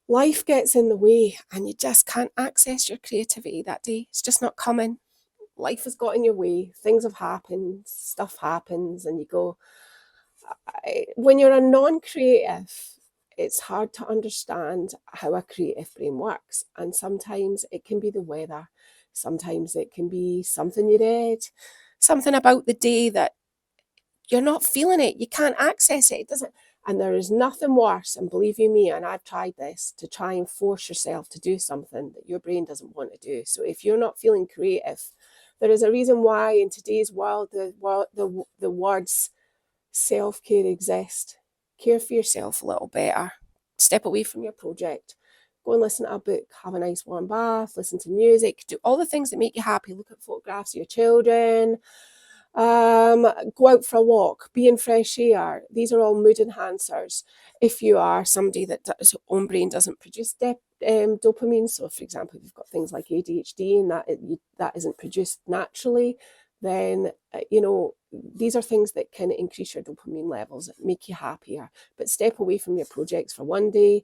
life gets in the way and you just can't access your creativity that day. It's just not coming. Life has got in your way. Things have happened, stuff happens, and you go, when you're a non-creative, it's hard to understand how a creative brain works. And sometimes it can be the weather. Sometimes it can be something you read, something about the day that you're not feeling it. You can't access it. It doesn't. And there is nothing worse, and believe you me, and I've tried this, to try and force yourself to do something that your brain doesn't want to do. So if you're not feeling creative, there is a reason why in today's world the words self-care exist. Care for yourself a little better. Step away from your project. Go and listen to a book, have a nice warm bath, listen to music, do all the things that make you happy. Look at photographs of your children. Go out for a walk, be in fresh air. These are all mood enhancers. If you are somebody that his own brain doesn't produce dopamine, so for example, if you've got things like ADHD and that isn't produced naturally, then these are things that can increase your dopamine levels, make you happier. But step away from your projects for one day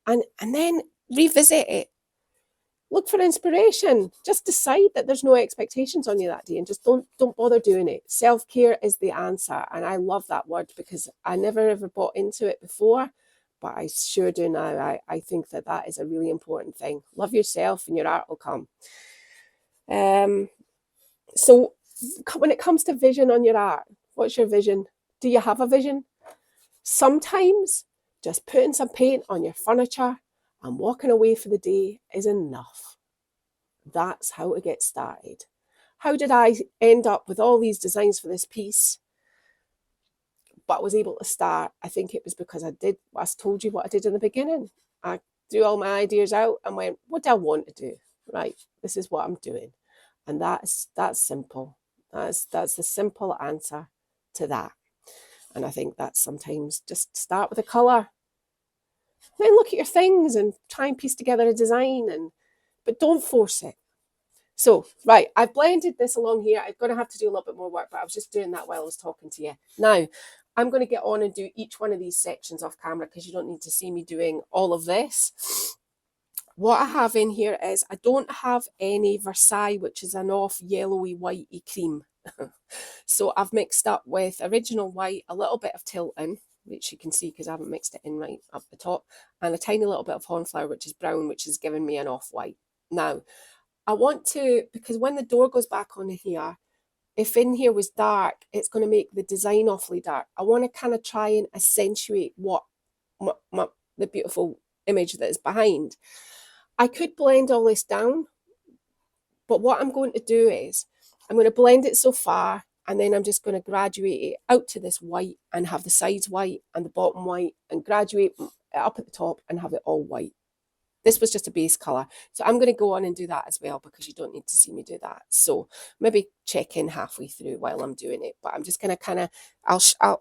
and then revisit it. Look for inspiration. Just decide that there's no expectations on you that day and just don't bother doing it. Self-care is the answer. And I love that word because I never ever bought into it before, but I sure do now. I think that is a really important thing. Love yourself and your art will come. So when it comes to vision on your art, what's your vision? Do you have a vision? Sometimes just putting some paint on your furniture and walking away for the day is enough. That's how to get started. How did I end up with all these designs for this piece, but was able to start? I think it was because I told you what I did in the beginning. I threw all my ideas out and went, what do I want to do? Right, this is what I'm doing. And that's simple. That's the simple answer to that. And I think that's sometimes just start with a colour. Then look at your things and try and piece together a design, but don't force it. So, right, I've blended this along here. I'm going to have to do a little bit more work, but I was just doing that while I was talking to you. Now, I'm going to get on and do each one of these sections off camera because you don't need to see me doing all of this. What I have in here is I don't have any Versailles, which is an off yellowy whitey cream. So I've mixed up with original white, a little bit of Tilton, which you can see because I haven't mixed it in right up the top, and a tiny little bit of Hornflower, which is brown, which is giving me an off-white. Now, I want to, because when the door goes back on here, if in here was dark, it's going to make the design awfully dark. I want to kind of try and accentuate what the beautiful image that is behind. I could blend all this down, but what I'm going to do is I'm going to blend it so far, and then I'm just going to graduate it out to this white and have the sides white and the bottom white, and graduate it up at the top and have it all white. This was just a base colour. So I'm going to go on and do that as well, because you don't need to see me do that. So maybe check in halfway through while I'm doing it. But I'm just going to kind of, I'll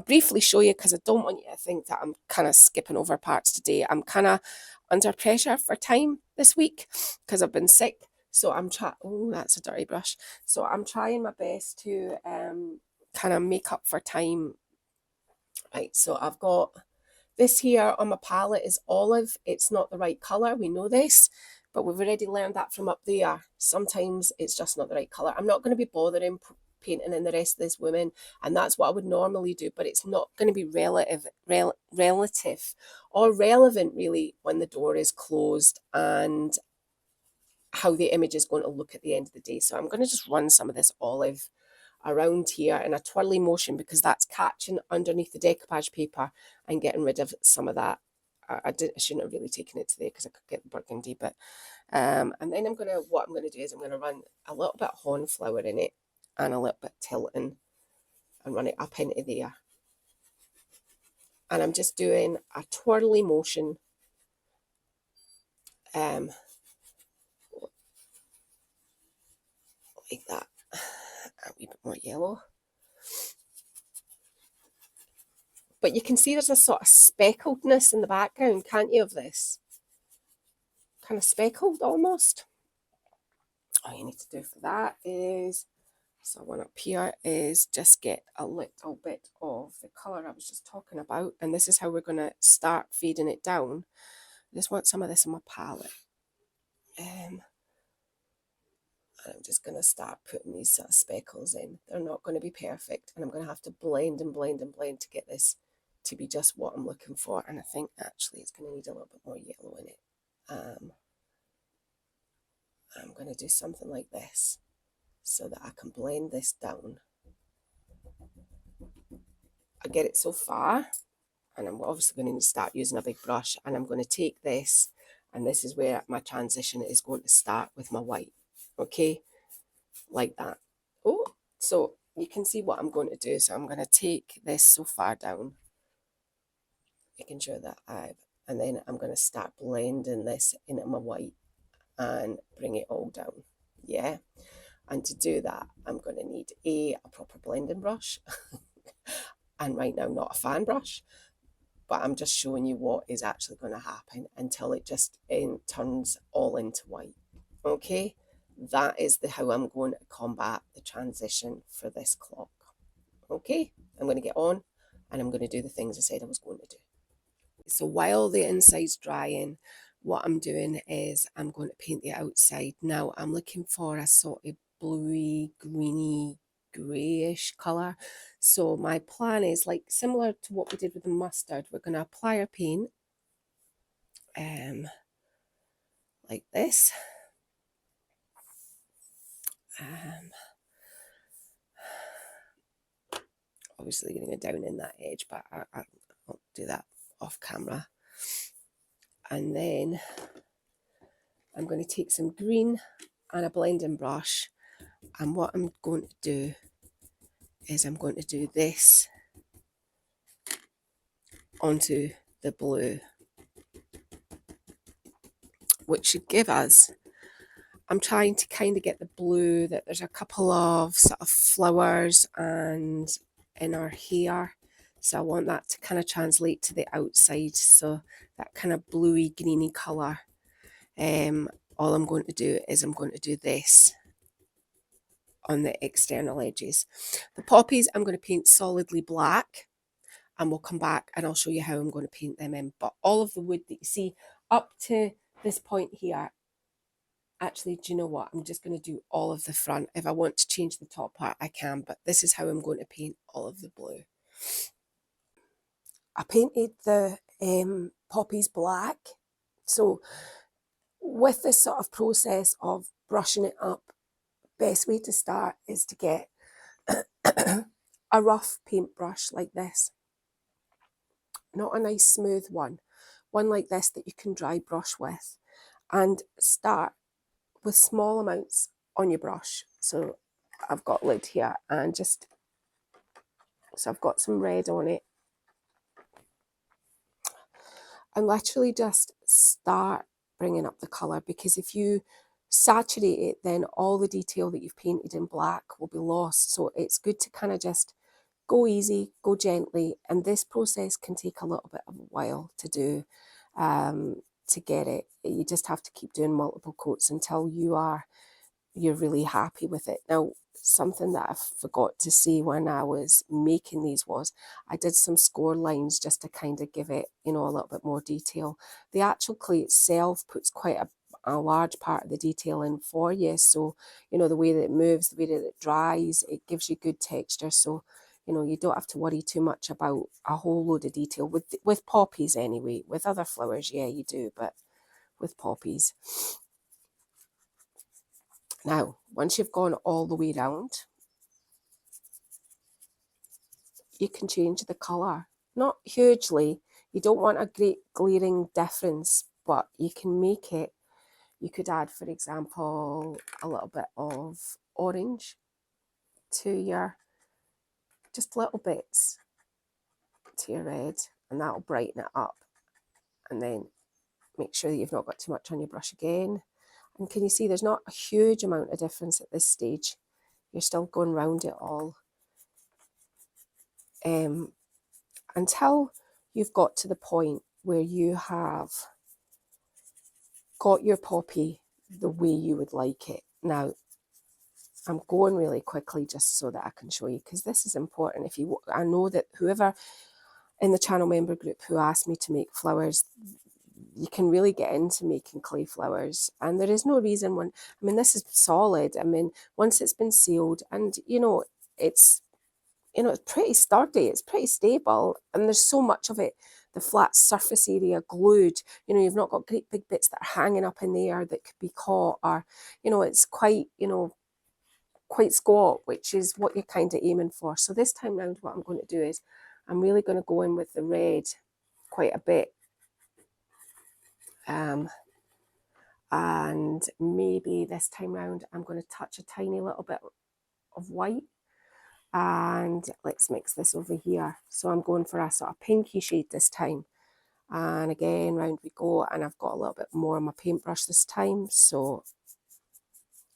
briefly show you, because I don't want you to think that I'm kind of skipping over parts today. I'm kind of under pressure for time this week because I've been sick. So I'm trying, oh, that's a dirty brush. So I'm trying my best to kind of make up for time. Right, so I've got this here on my palette is olive. It's not the right colour, we know this, but we've already learned that from up there. Sometimes it's just not the right colour. I'm not going to be bothering painting in the rest of this woman, and that's what I would normally do, but it's not going to be relative or relevant really when the door is closed and how the image is going to look at the end of the day. So I'm going to just run some of this olive around here in a twirly motion, because that's catching underneath the decoupage paper and getting rid of some of that. I shouldn't have really taken it today because I could get the burgundy, but and then what I'm going to do is I'm going to run a little bit of cornflower in it and a little bit of Tilton and run it up into there. And I'm just doing a twirly motion like that. A wee bit more yellow. But you can see there's a sort of speckledness in the background, can't you, of this? Kind of speckled almost. All you need to do for that is, so one up here is just get a little bit of the colour I was just talking about. And this is how we're going to start fading it down. I just want some of this on my palette. I'm just going to start putting these sort of speckles in. They're not going to be perfect, and I'm going to have to blend and blend and blend to get this to be just what I'm looking for. And I think actually it's going to need a little bit more yellow in it. I'm going to do something like this so that I can blend this down. I get it so far, and I'm obviously going to start using a big brush, and I'm going to take this, and this is where my transition is going to start with my white. Okay, like that. Oh, so you can see what I'm going to do. So I'm going to take this so far down, making sure that and then I'm going to start blending this into my white and bring it all down. Yeah. And to do that, I'm going to need a proper blending brush. And right now, not a fan brush, but I'm just showing you what is actually going to happen until it just turns all into white. Okay. That is how I'm going to combat the transition for this clock. Okay, I'm going to get on and I'm going to do the things I said I was going to do. So while the inside's drying, what I'm doing is I'm going to paint the outside. Now I'm looking for a sort of bluey, greeny, greyish colour. So my plan is like similar to what we did with the mustard. We're going to apply our paint like this. Obviously going to go down in that edge, but I'll do that off camera. And then I'm going to take some green and a blending brush, and what I'm going to do is I'm going to do this onto the blue, which should give us, I'm trying to kind of get the blue that there's a couple of sort of flowers and in our hair. So I want that to kind of translate to the outside. So that kind of bluey, greeny colour. All I'm going to do is I'm going to do this on the external edges. The poppies I'm going to paint solidly black, and we'll come back and I'll show you how I'm going to paint them in. But all of the wood that you see up to this point here, actually, do you know what? I'm just going to do all of the front. If I want to change the top part, I can, but this is how I'm going to paint all of the blue. I painted the poppies black. So with this sort of process of brushing it up, best way to start is to get a rough paintbrush like this. not a nice smooth one like this that you can dry brush with, and start with small amounts on your brush. So I've got lid here, and so I've got some red on it, and literally just start bringing up the colour, because if you saturate it, then all the detail that you've painted in black will be lost. So it's good to kind of just go easy, go gently, and this process can take a little bit of a while to do, to get it. You just have to keep doing multiple coats until you're really happy with it. Now, something that I forgot to say when I was making these was I did some score lines just to kind of give it, a little bit more detail. The actual clay itself puts quite a large part of the detail in for you. So, the way that it moves, the way that it dries, it gives you good texture. So, you don't have to worry too much about a whole load of detail with poppies anyway. With other flowers, yeah, you do, but with poppies. Now, once you've gone all the way round, you can change the colour. Not hugely. You don't want a great glaring difference, but you can make it. You could add, for example, a little bit of orange to your, just little bits to your red, and that'll brighten it up. And then make sure that you've not got too much on your brush again. And can you see there's not a huge amount of difference at this stage? You're still going round it all. Until you've got to the point where you have got your poppy the way you would like it. Now, I'm going really quickly just so that I can show you, because this is important. I know that whoever in the channel member group who asked me to make flowers, you can really get into making clay flowers, and there is no reason this is solid. Once it's been sealed, and it's it's pretty sturdy, it's pretty stable, and there's so much of it, the flat surface area glued, you've not got great big bits that are hanging up in the air that could be caught, or it's quite quite squat, which is what you're kind of aiming for. So this time round, what I'm going to do is I'm really going to go in with the red quite a bit, and maybe this time round I'm going to touch a tiny little bit of white. And let's mix this over here. So I'm going for a sort of pinky shade this time. And again, round we go. And I've got a little bit more on my paintbrush this time. So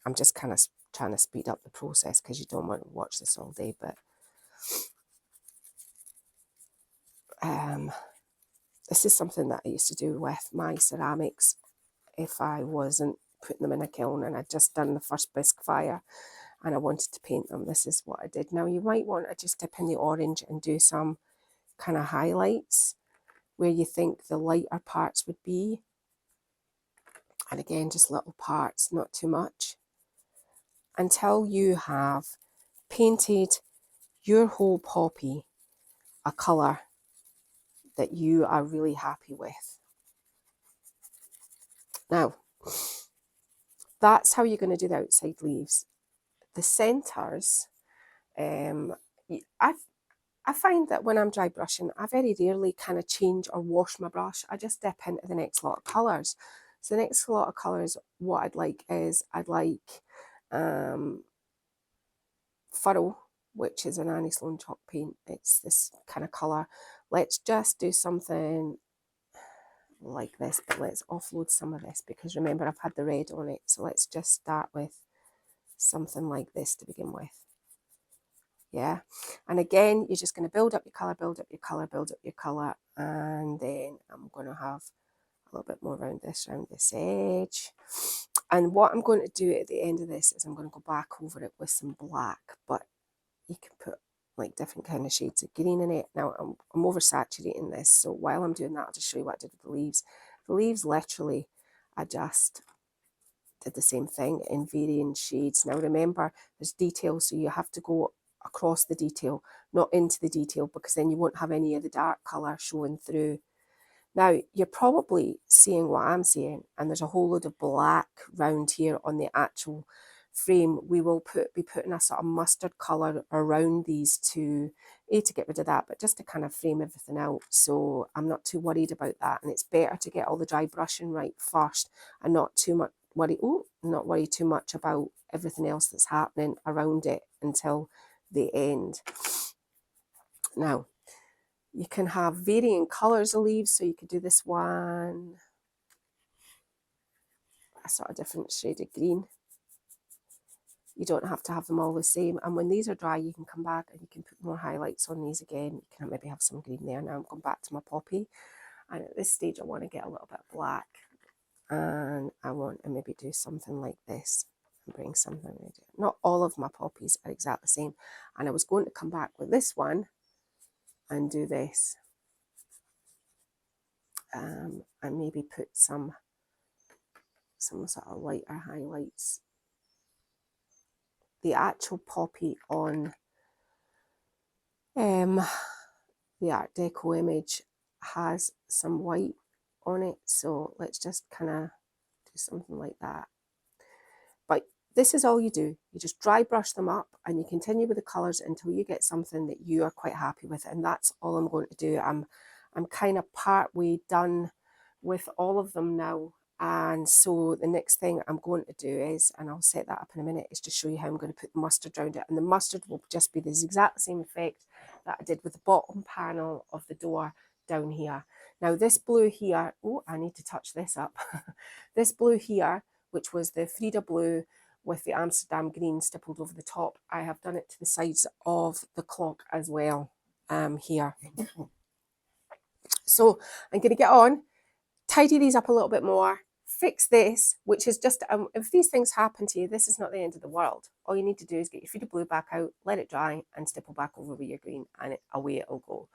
I'm just kind of trying to speed up the process, because you don't want to watch this all day. But this is something that I used to do with my ceramics if I wasn't putting them in a kiln and I'd just done the first bisque fire and I wanted to paint them. This is what I did. Now, you might want to just dip in the orange and do some kind of highlights where you think the lighter parts would be. And again, just little parts, not too much. Until you have painted your whole poppy a colour that you are really happy with. Now, that's how you're going to do the outside leaves. The centres, I find that when I'm dry brushing, I very rarely kind of change or wash my brush. I just dip into the next lot of colours. So the next lot of colours, what I'd like Furrow, which is an Annie Sloan chalk paint. It's this kind of colour. Let's just do something like this, but let's offload some of this, because remember, I've had the red on it. So let's just start with something like this to begin with. Yeah, and again, you're just going to build up your colour, build up your colour, build up your colour, and then I'm going to have a little bit more around this edge. And what I'm going to do at the end of this is I'm going to go back over it with some black, but you can put like different kind of shades of green in it. Now, I'm oversaturating this, so while I'm doing that, I'll just show you what I did with the leaves. The leaves, literally, I just did the same thing in varying shades. Now, remember, there's detail, so you have to go across the detail, not into the detail, because then you won't have any of the dark colour showing through. Now, you're probably seeing what I'm seeing, and there's a whole load of black round here on the actual frame, we will be putting a sort of mustard colour around these to get rid of that, but just to kind of frame everything out. So I'm not too worried about that, and it's better to get all the dry brushing right first and not worry too much about everything else that's happening around it until the end. Now, you can have varying colours of leaves, so you could do this one a sort of different shade of green. You don't have to have them all the same. And when these are dry, you can come back and you can put more highlights on these again. You can maybe have some green there. Now I'm going back to my poppy. And at this stage, I want to get a little bit black. And I want to maybe do something like this and bring something around it. Not all of my poppies are exactly the same. And I was going to come back with this one and do this. And maybe put some sort of lighter highlights. The actual poppy on the Art Deco image has some white on it, so let's just kind of do something like that. But this is all you do. You just dry brush them up and you continue with the colours until you get something that you are quite happy with, and that's all I'm going to do. I'm kind of part way done with all of them now. And so the next thing I'm going to do is, and I'll set that up in a minute, is to show you how I'm going to put the mustard around it. And the mustard will just be the exact same effect that I did with the bottom panel of the door down here. Now this blue here, oh, I need to touch this up. This blue here, which was the Frida blue with the Amsterdam green stippled over the top, I have done it to the sides of the clock as well here. So I'm going to get on, tidy these up a little bit more, fix this, which is just, if these things happen to you, this is not the end of the world. All you need to do is get your Frida blue back out, let it dry, and stipple back over with your green, and away it'll go.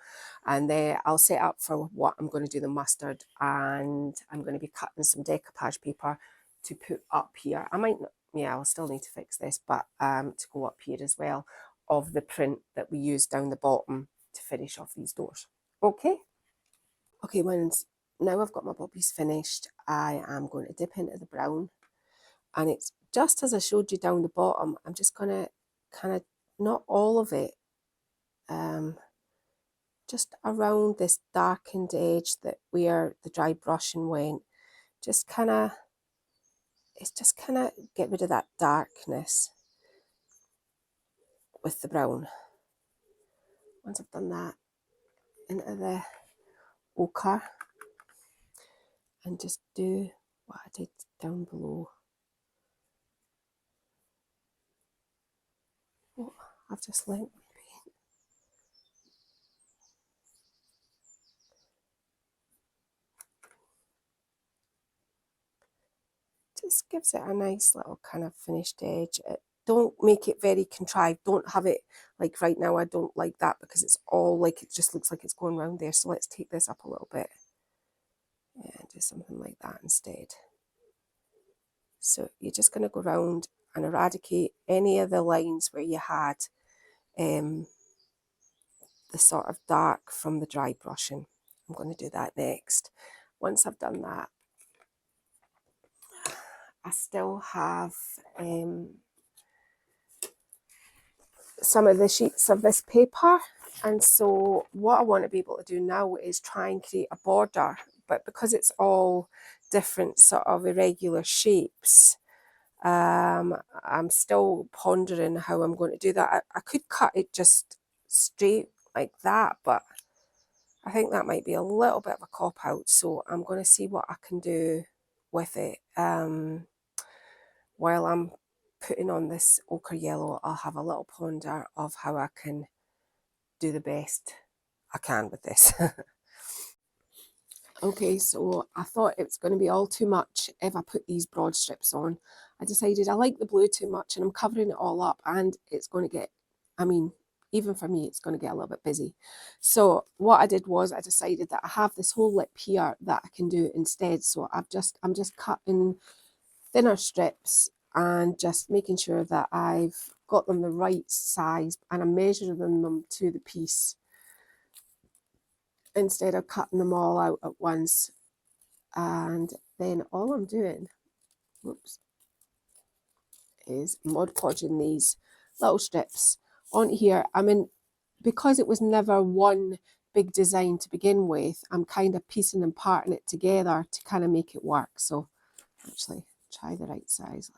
And then I'll set up for what I'm going to do the mustard, and I'm going to be cutting some decoupage paper to put up here. I might not, yeah, I'll still need to fix this, but to go up here as well, of the print that we use down the bottom to finish off these doors. Okay? Okay, now I've got my bobbies finished, I am going to dip into the brown, and it's just as I showed you down the bottom. I'm just going to kind of, not all of it, just around this darkened edge that where the dry brushing went, just kind of, it's just kind of get rid of that darkness with the brown. Once I've done that, into the ochre, and just do what I did down below. Oh, I've just lent my paint. Just gives it a nice little kind of finished edge. Don't make it very contrived. Don't have it like right now. I don't like that because it's all like, it just looks like it's going around there. So let's take this up a little bit. Yeah, do something like that instead. So you're just going to go around and eradicate any of the lines where you had the sort of dark from the dry brushing. I'm going to do that next. Once I've done that, I still have some of the sheets of this paper, and so what I want to be able to do now is try and create a border, but because it's all different sort of irregular shapes, I'm still pondering how I'm going to do that. I could cut it just straight like that, but I think that might be a little bit of a cop-out, so I'm going to see what I can do with it. While I'm putting on this ochre yellow, I'll have a little ponder of how I can do the best I can with this. Okay, so I thought it was going to be all too much if I put these broad strips on. I decided I like the blue too much and I'm covering it all up, and it's going to get, I mean, even for me, it's going to get a little bit busy. So what I did was I decided that I have this whole lip here that I can do instead. So I'm just cutting thinner strips and just making sure that I've got them the right size, and I'm measuring them to the piece instead of cutting them all out at once. And then all I'm doing, whoops, is Mod Podging these little strips on here. I mean, because it was never one big design to begin with, I'm kind of piecing and parting it together to kind of make it work. So actually try the right size.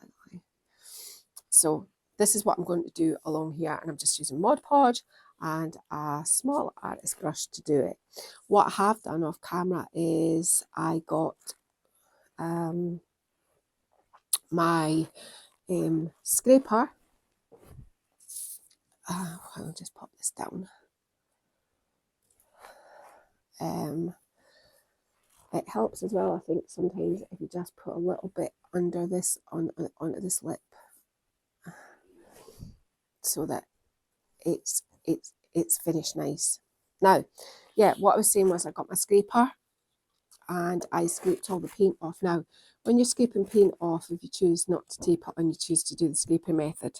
So this is what I'm going to do along here, and I'm just using Mod Podge and a small artist brush to do it. What I have done off camera is I got my scraper. I'll just pop this down. It helps as well, I think, sometimes if you just put a little bit under this onto this lip, so that it's finished nice. Now, yeah, what I was saying was I got my scraper and I scraped all the paint off. Now, when you're scraping paint off, if you choose not to tape it and you choose to do the scraping method,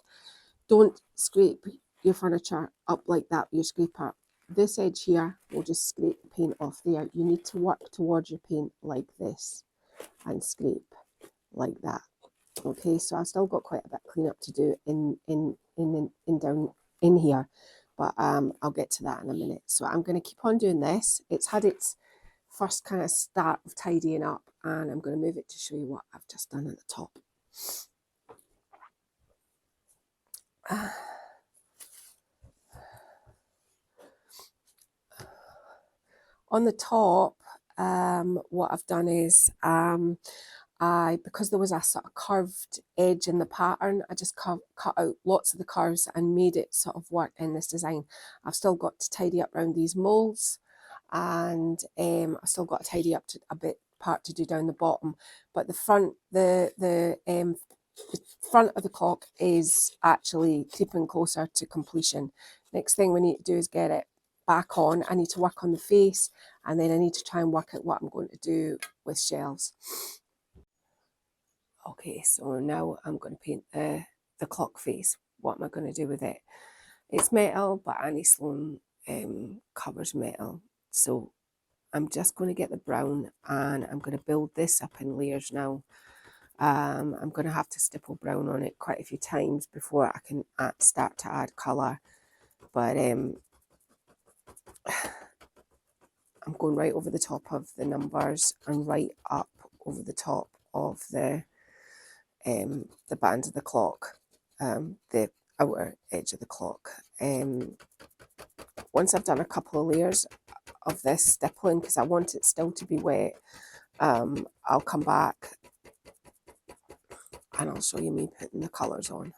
don't scrape your furniture up like that with your scraper. This edge here will just scrape the paint off there. You need to work towards your paint like this and scrape like that. Okay, so I've still got quite a bit of cleanup to do down in here, but I'll get to that in a minute. So I'm going to keep on doing this. It's had its first kind of start of tidying up, and I'm going to move it to show you what I've just done at the top. On the top, what I've done is because there was a sort of curved edge in the pattern, I just cut out lots of the curves and made it sort of work in this design. I've still got to tidy up around these molds, and I've still got to tidy up to a bit part to do down the bottom. But the front, the front of the clock is actually creeping closer to completion. Next thing we need to do is get it back on. I need to work on the face, and then I need to try and work out what I'm going to do with shelves. Okay, so now I'm going to paint the clock face. What am I going to do with it? It's metal, but Annie Sloan covers metal. So I'm just going to get the brown, and I'm going to build this up in layers now. I'm going to have to stipple brown on it quite a few times before I can start to add colour. But I'm going right over the top of the numbers and right up over the top of the band of the clock, the outer edge of the clock. Once I've done a couple of layers of this stippling, because I want it still to be wet, I'll come back and I'll show you me putting the colours on.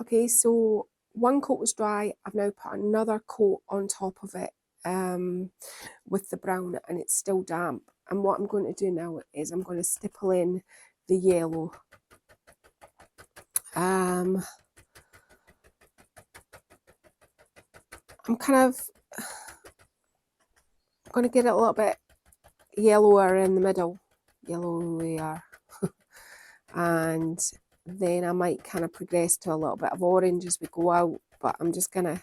Okay, so one coat was dry. I've now put another coat on top of it with the brown, and it's still damp. And what I'm going to do now is I'm going to stipple in the yellow. I'm kind of going to get it a little bit yellower in the middle, yellowier, and then I might kind of progress to a little bit of orange as we go out, but I'm just going to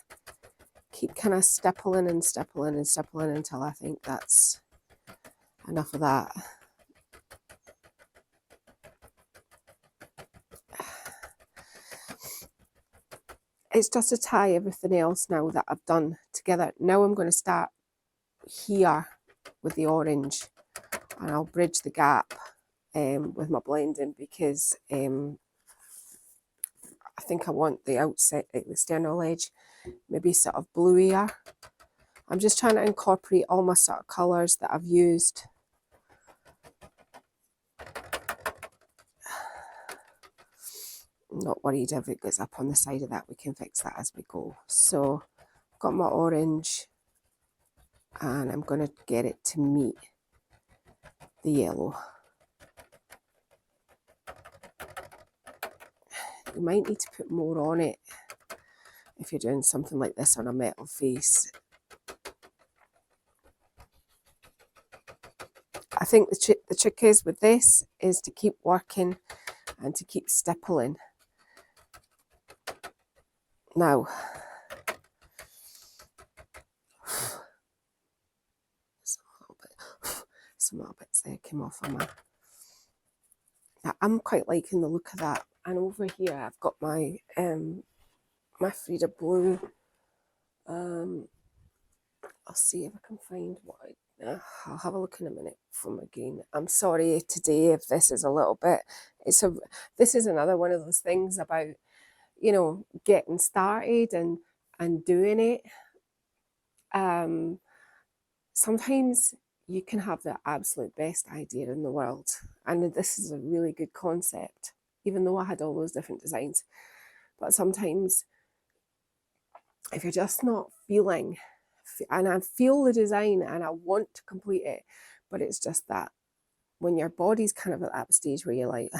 keep kind of stippling and stippling and stippling until I think that's enough of that. It's just to tie everything else now that I've done together. Now I'm going to start here with the orange, and I'll bridge the gap with my blending, because I think I want the outside, the external edge, maybe sort of bluier. I'm just trying to incorporate all my sort of colours that I've used. I'm not worried if it gets up on the side of that, we can fix that as we go. So I've got my orange, and I'm going to get it to meet the yellow. You might need to put more on it if you're doing something like this on a metal face. I think the trick is with this is to keep working and to keep stippling. Now, some little bits there came off on my. Now, I'm quite liking the look of that And over here I've got my my Frida Blue. I'll see if I can find what I'll have a look in a minute for my green. I'm sorry today if this is a little bit, this is another one of those things about, you know, getting started and doing it. Sometimes you can have the absolute best idea in the world, and this is a really good concept, even though I had all those different designs. But sometimes if you're just not feeling, and I feel the design and I want to complete it, but it's just that when your body's kind of at that stage where you're like,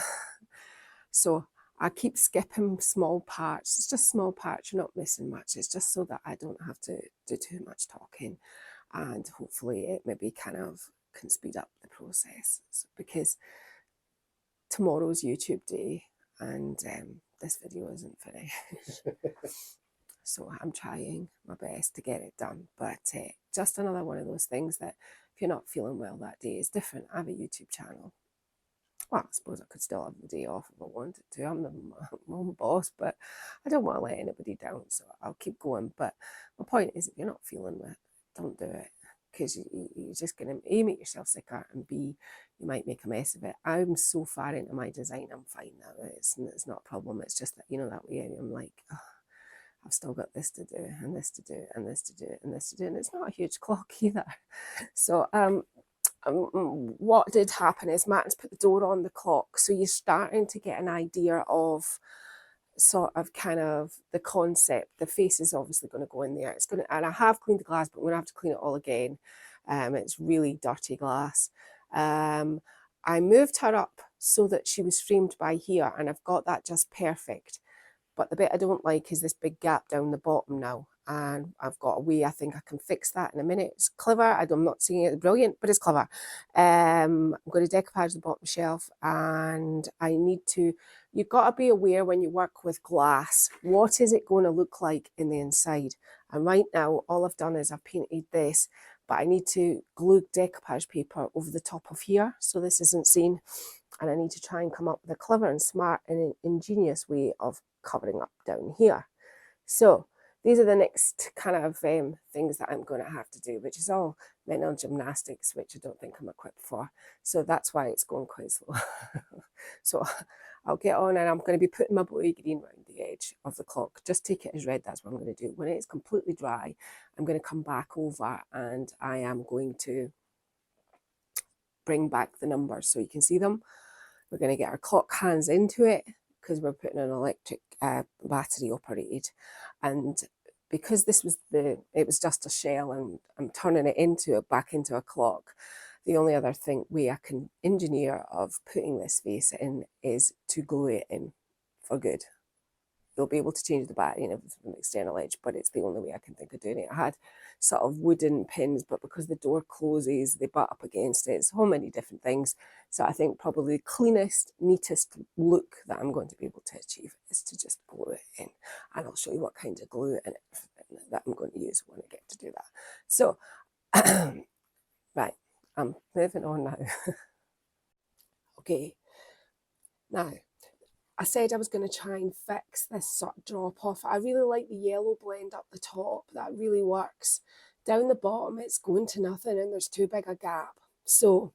so I keep skipping small parts. It's just small parts, you're not missing much. It's just so that I don't have to do too much talking, and hopefully it maybe kind of can speed up the process, because tomorrow's YouTube day and this video isn't finished. So I'm trying my best to get it done, but just another one of those things that if you're not feeling well that day, it's different. I have a YouTube channel. Well, I suppose I could still have the day off if I wanted to. I'm my own boss, but I don't want to let anybody down, so I'll keep going. But my point is, if you're not feeling it, don't do it, because you're just going to A, make yourself sicker, and B, you might make a mess of it. I'm so far into my design, I'm fine now. It's not a problem. It's just that, you know, that way I'm like, oh, I've still got this to do, and this to do, and this to do, and this to do, and it's not a huge clock either. So what did happen is Martin's put the door on the clock, so you're starting to get an idea of sort of kind of the concept. The face is obviously going to go in there. It's going to, and I have cleaned the glass, but we're going to have to clean it all again. It's really dirty glass. I moved her up so that she was framed by here, and I've got that just perfect. But the bit I don't like is this big gap down the bottom now. And I've got a way I think I can fix that in a minute. It's clever. I'm not saying it's brilliant, but it's clever. I'm going to decoupage the bottom shelf, and I need to, you've got to be aware when you work with glass, what is it going to look like in the inside? And right now, all I've done is I've painted this, but I need to glue decoupage paper over the top of here, so this isn't seen. And I need to try and come up with a clever and smart and ingenious way of covering up down here. So these are the next kind of things that I'm going to have to do, which is all mental gymnastics, which I don't think I'm equipped for. So that's why it's going quite slow. So I'll get on, and I'm going to be putting my blue green around the edge of the clock. Just take it as red, that's what I'm going to do. When it's completely dry, I'm going to come back over and I am going to bring back the numbers so you can see them. We're going to get our clock hands into it, because we're putting an electric battery operated, and because this was it was just a shell, and I'm turning it back into a clock. The only other way I can engineer of putting this face in is to glue it in for good. You'll be able to change the battery and everything from the external edge, but it's the only way I can think of doing it. I had sort of wooden pins, but because the door closes, they butt up against it. So many different things. So I think probably the cleanest, neatest look that I'm going to be able to achieve is to just glue it in. And I'll show you what kind of glue and everything that I'm going to use when I get to do that. So, right, I'm moving on now. Okay, now, I said I was going to try and fix this sort of drop off. I really like the yellow blend up the top. That really works. Down the bottom, it's going to nothing, and there's too big a gap. So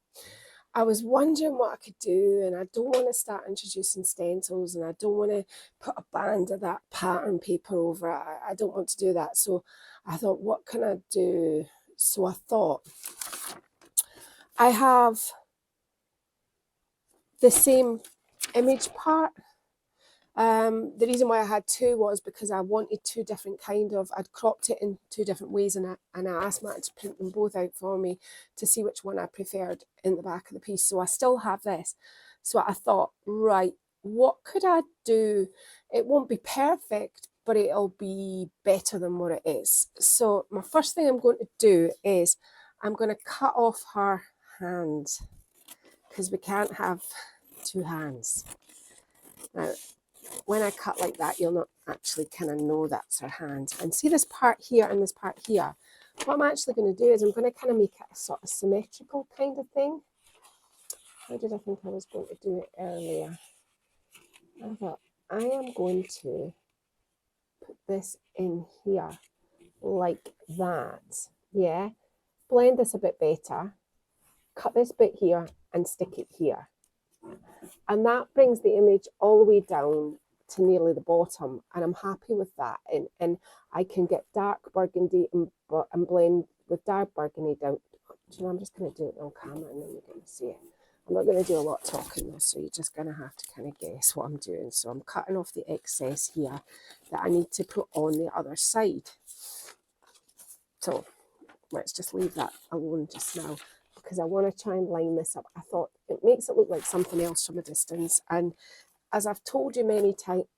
I was wondering what I could do, and I don't want to start introducing stencils, and I don't want to put a band of that pattern paper over it. I don't want to do that. So I thought, what can I do? So I thought, I have the same image part. The reason why I had two was because I wanted two different I'd cropped it in two different ways, and I asked Matt to print them both out for me to see which one I preferred in the back of the piece. So I still have this. So I thought, right, what could I do? It won't be perfect, but it'll be better than what it is. So my first thing I'm going to do is I'm going to cut off her hand, because we can't have two hands. Now, when I cut like that, you'll not actually kind of know that's her hand. And see this part here and this part here? What I'm actually going to do is I'm going to kind of make it a sort of symmetrical kind of thing. How did I think I was going to do it earlier? I thought, I am going to put this in here like that. Yeah. Blend this a bit better. Cut this bit here and stick it here. And that brings the image all the way down to nearly the bottom. And I'm happy with that. And I can get dark burgundy and blend with dark burgundy down. Do you know, I'm just going to do it on camera and then you're going to see it. I'm not going to do a lot of talking though, so you're just going to have to kind of guess what I'm doing. So I'm cutting off the excess here that I need to put on the other side. So let's just leave that alone just now, because I want to try and line this up. I thought it makes it look like something else from a distance. And as I've told you many times,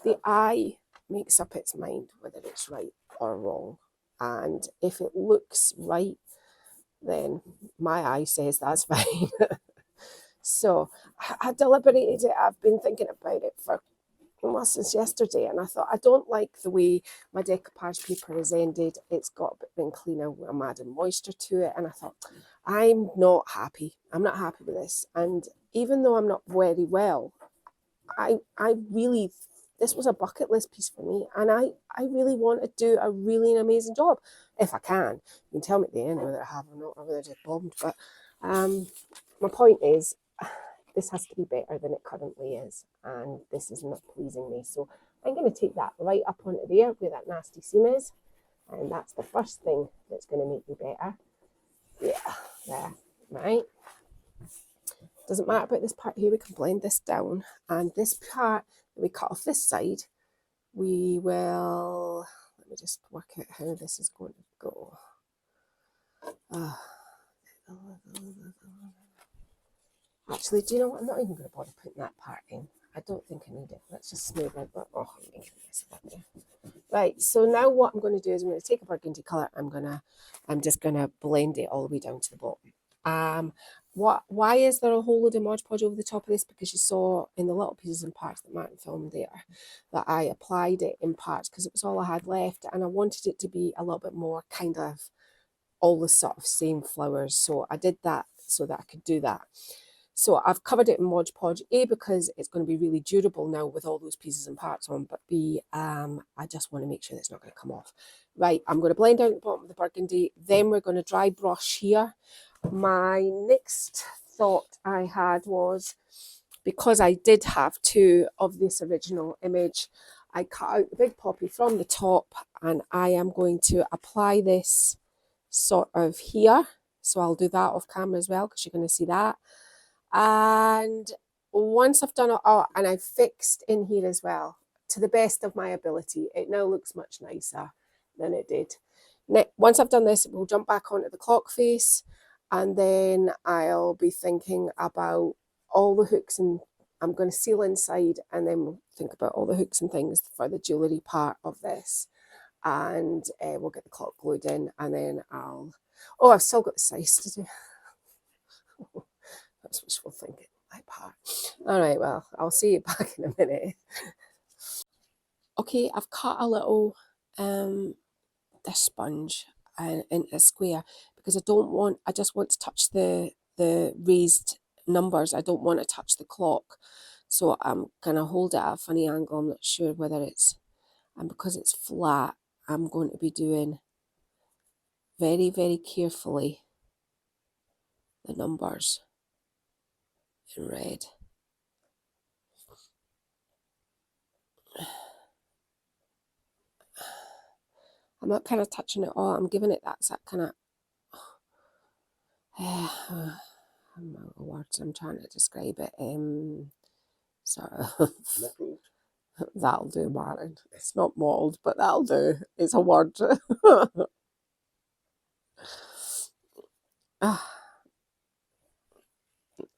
the eye makes up its mind whether it's right or wrong. And if it looks right, then my eye says that's fine. So I deliberated it. I've been thinking about it for almost since yesterday, and I thought, I don't like the way my decoupage paper is ended. It's got a bit wrinkly now. I'm adding moisture to it, and I thought, I'm not happy. I'm not happy with this. And even though I'm not very well, I really, this was a bucket list piece for me, and I really want to do a really amazing job if I can. You can tell me at the end whether I have or not, or whether I just bombed. But my point is, this has to be better than it currently is, and this is not pleasing me. So I'm going to take that right up onto there where that nasty seam is, and that's the first thing that's going to make me better. Yeah, there, right. Doesn't matter about this part here, we can blend this down, and this part that we cut off this side, we will, let me just work out how this is going to go. Actually, do you know what? I'm not even going to bother putting that part in. I don't think I need it. Let's just smooth out that. Oh, I'm making a mess of that there. Right, so now what I'm going to do is I'm going to take a burgundy colour. I'm just going to blend it all the way down to the bottom. Why is there a whole load of Mod Podge over the top of this? Because you saw in the little pieces and parts that Martin filmed there that I applied it in parts because it was all I had left, and I wanted it to be a little bit more kind of all the sort of same flowers. So I did that so that I could do that. So I've covered it in Mod Podge, A, because it's going to be really durable now with all those pieces and parts on, but B, I just want to make sure that it's not going to come off. Right, I'm going to blend out the bottom of the burgundy, then we're going to dry brush here. My next thought I had was, because I did have two of this original image, I cut out the big poppy from the top, and I am going to apply this sort of here. So I'll do that off camera as well, because you're going to see that. And once I've done it, oh, and I've fixed in here as well, to the best of my ability. It now looks much nicer than it did. Once I've done this, we'll jump back onto the clock face, and then I'll be thinking about all the hooks, and I'm going to seal inside, and then we'll think about all the hooks and things for the jewellery part of this. And we'll get the clock glued in, and then I've still got the size to do. That's wishful thinking, my part. All right, well, I'll see you back in a minute. Okay, I've cut a little this sponge in a square, because I just want to touch the raised numbers. I don't want to touch the clock. So I'm going to hold it at a funny angle. I'm not sure whether it's, and because it's flat, I'm going to be doing very, very carefully the numbers in red. I'm not kind of touching it all. I'm giving it that kind of I'm out of words. I'm trying to describe it. Sort of. That'll do, Martin. It's not mottled, but that'll do. It's a word.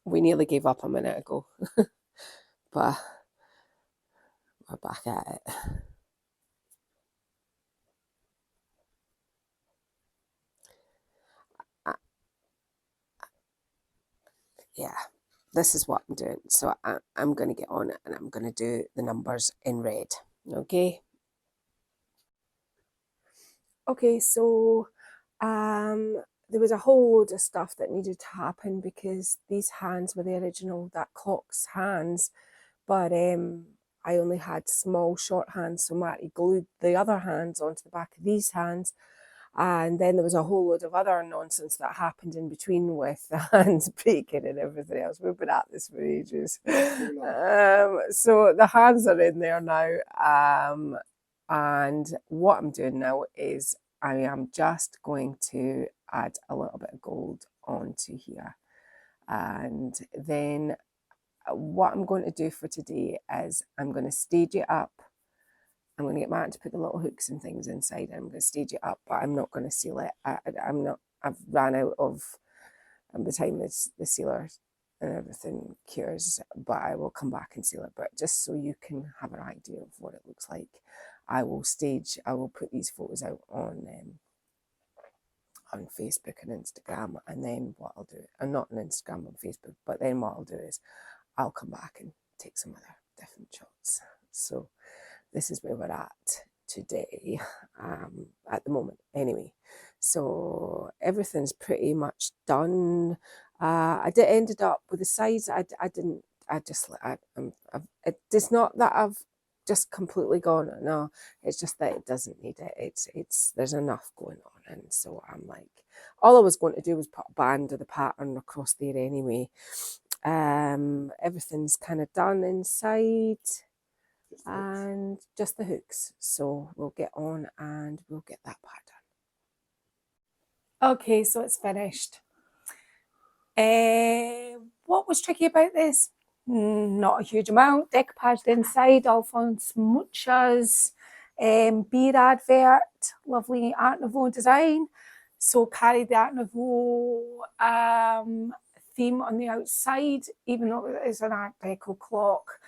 We nearly gave up a minute ago, but we're back at it. Yeah, this is what I'm doing. So I'm going to get on it, and I'm going to do the numbers in red. Okay. Okay, so the there was a whole load of stuff that needed to happen because these hands were the original, that clock's hands, but I only had small short hands, so Marty glued the other hands onto the back of these hands. And then there was a whole load of other nonsense that happened in between with the hands breaking and everything else. We've been at this for ages. So the hands are in there now. And what I'm doing now is I am just going to add a little bit of gold onto here. And then what I'm going to do for today is I'm going to stage it up. I'm going to get Martin to put the little hooks and things inside, and I'm going to stage it up, but I'm not going to seal it. I've ran out of the time the sealer and everything cures, but I will come back and seal it. But just so you can have an idea of what it looks like, I will put these photos out on Facebook and Instagram, and then what I'll do, and not on Instagram, on Facebook, but then what I'll do is I'll come back and take some other different shots. So this is where we're at today, at the moment anyway. So everything's pretty much done. Ended up with the sides. It's not that I've just completely gone. No, it's just that it doesn't need it. There's enough going on. And so I'm like, all I was going to do was put a band of the pattern across there anyway. Everything's kind of done inside. And just the hooks, so we'll get on and we'll get that part done. Okay, so it's finished. What was tricky about this? Not a huge amount. Decoupaged inside, Alphonse Mucha's beer advert, lovely Art Nouveau design. So carried the Art Nouveau theme on the outside, even though it is an Art Deco clock.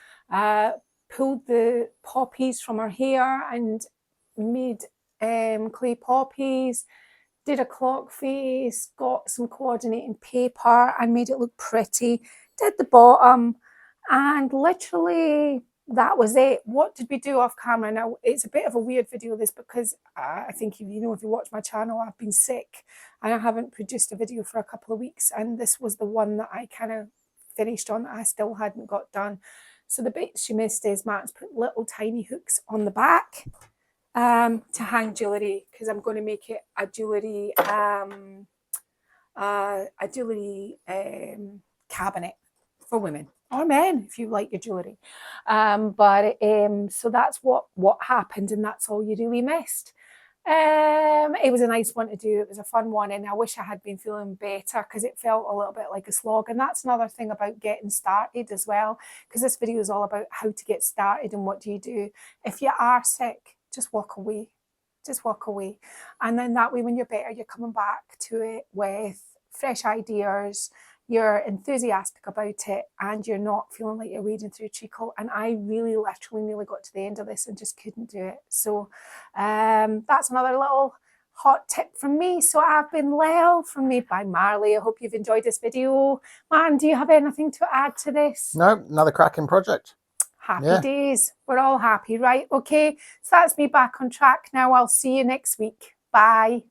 Pulled the poppies from her hair and made clay poppies, did a clock face, got some coordinating paper and made it look pretty, did the bottom, and literally that was it. What did we do off camera? Now, it's a bit of a weird video, this, because I think, if you watch my channel, I've been sick and I haven't produced a video for a couple of weeks, and this was the one that I kind of finished on that I still hadn't got done. So the bits she missed is Martin's put little tiny hooks on the back to hang jewellery, because I'm going to make it a jewellery cabinet for women or men, if you like your jewellery. So that's what happened, and that's all you really missed. It was a nice one to do. It was a fun one, and I wish I had been feeling better, because it felt a little bit like a slog. And that's another thing about getting started as well, because this video is all about how to get started and what do you do. If you are sick, just walk away. Just walk away. And then that way, when you're better, you're coming back to it with fresh ideas, you're enthusiastic about it, and you're not feeling like you're wading through treacle. And I really literally nearly got to the end of this and just couldn't do it. So that's another little hot tip from me. So I've been Lel from Made by Marley. I hope you've enjoyed this video. Martin, do you have anything to add to this? No, another cracking project. Happy days. We're all happy, right? Okay, so that's me back on track now. I'll see you next week. Bye.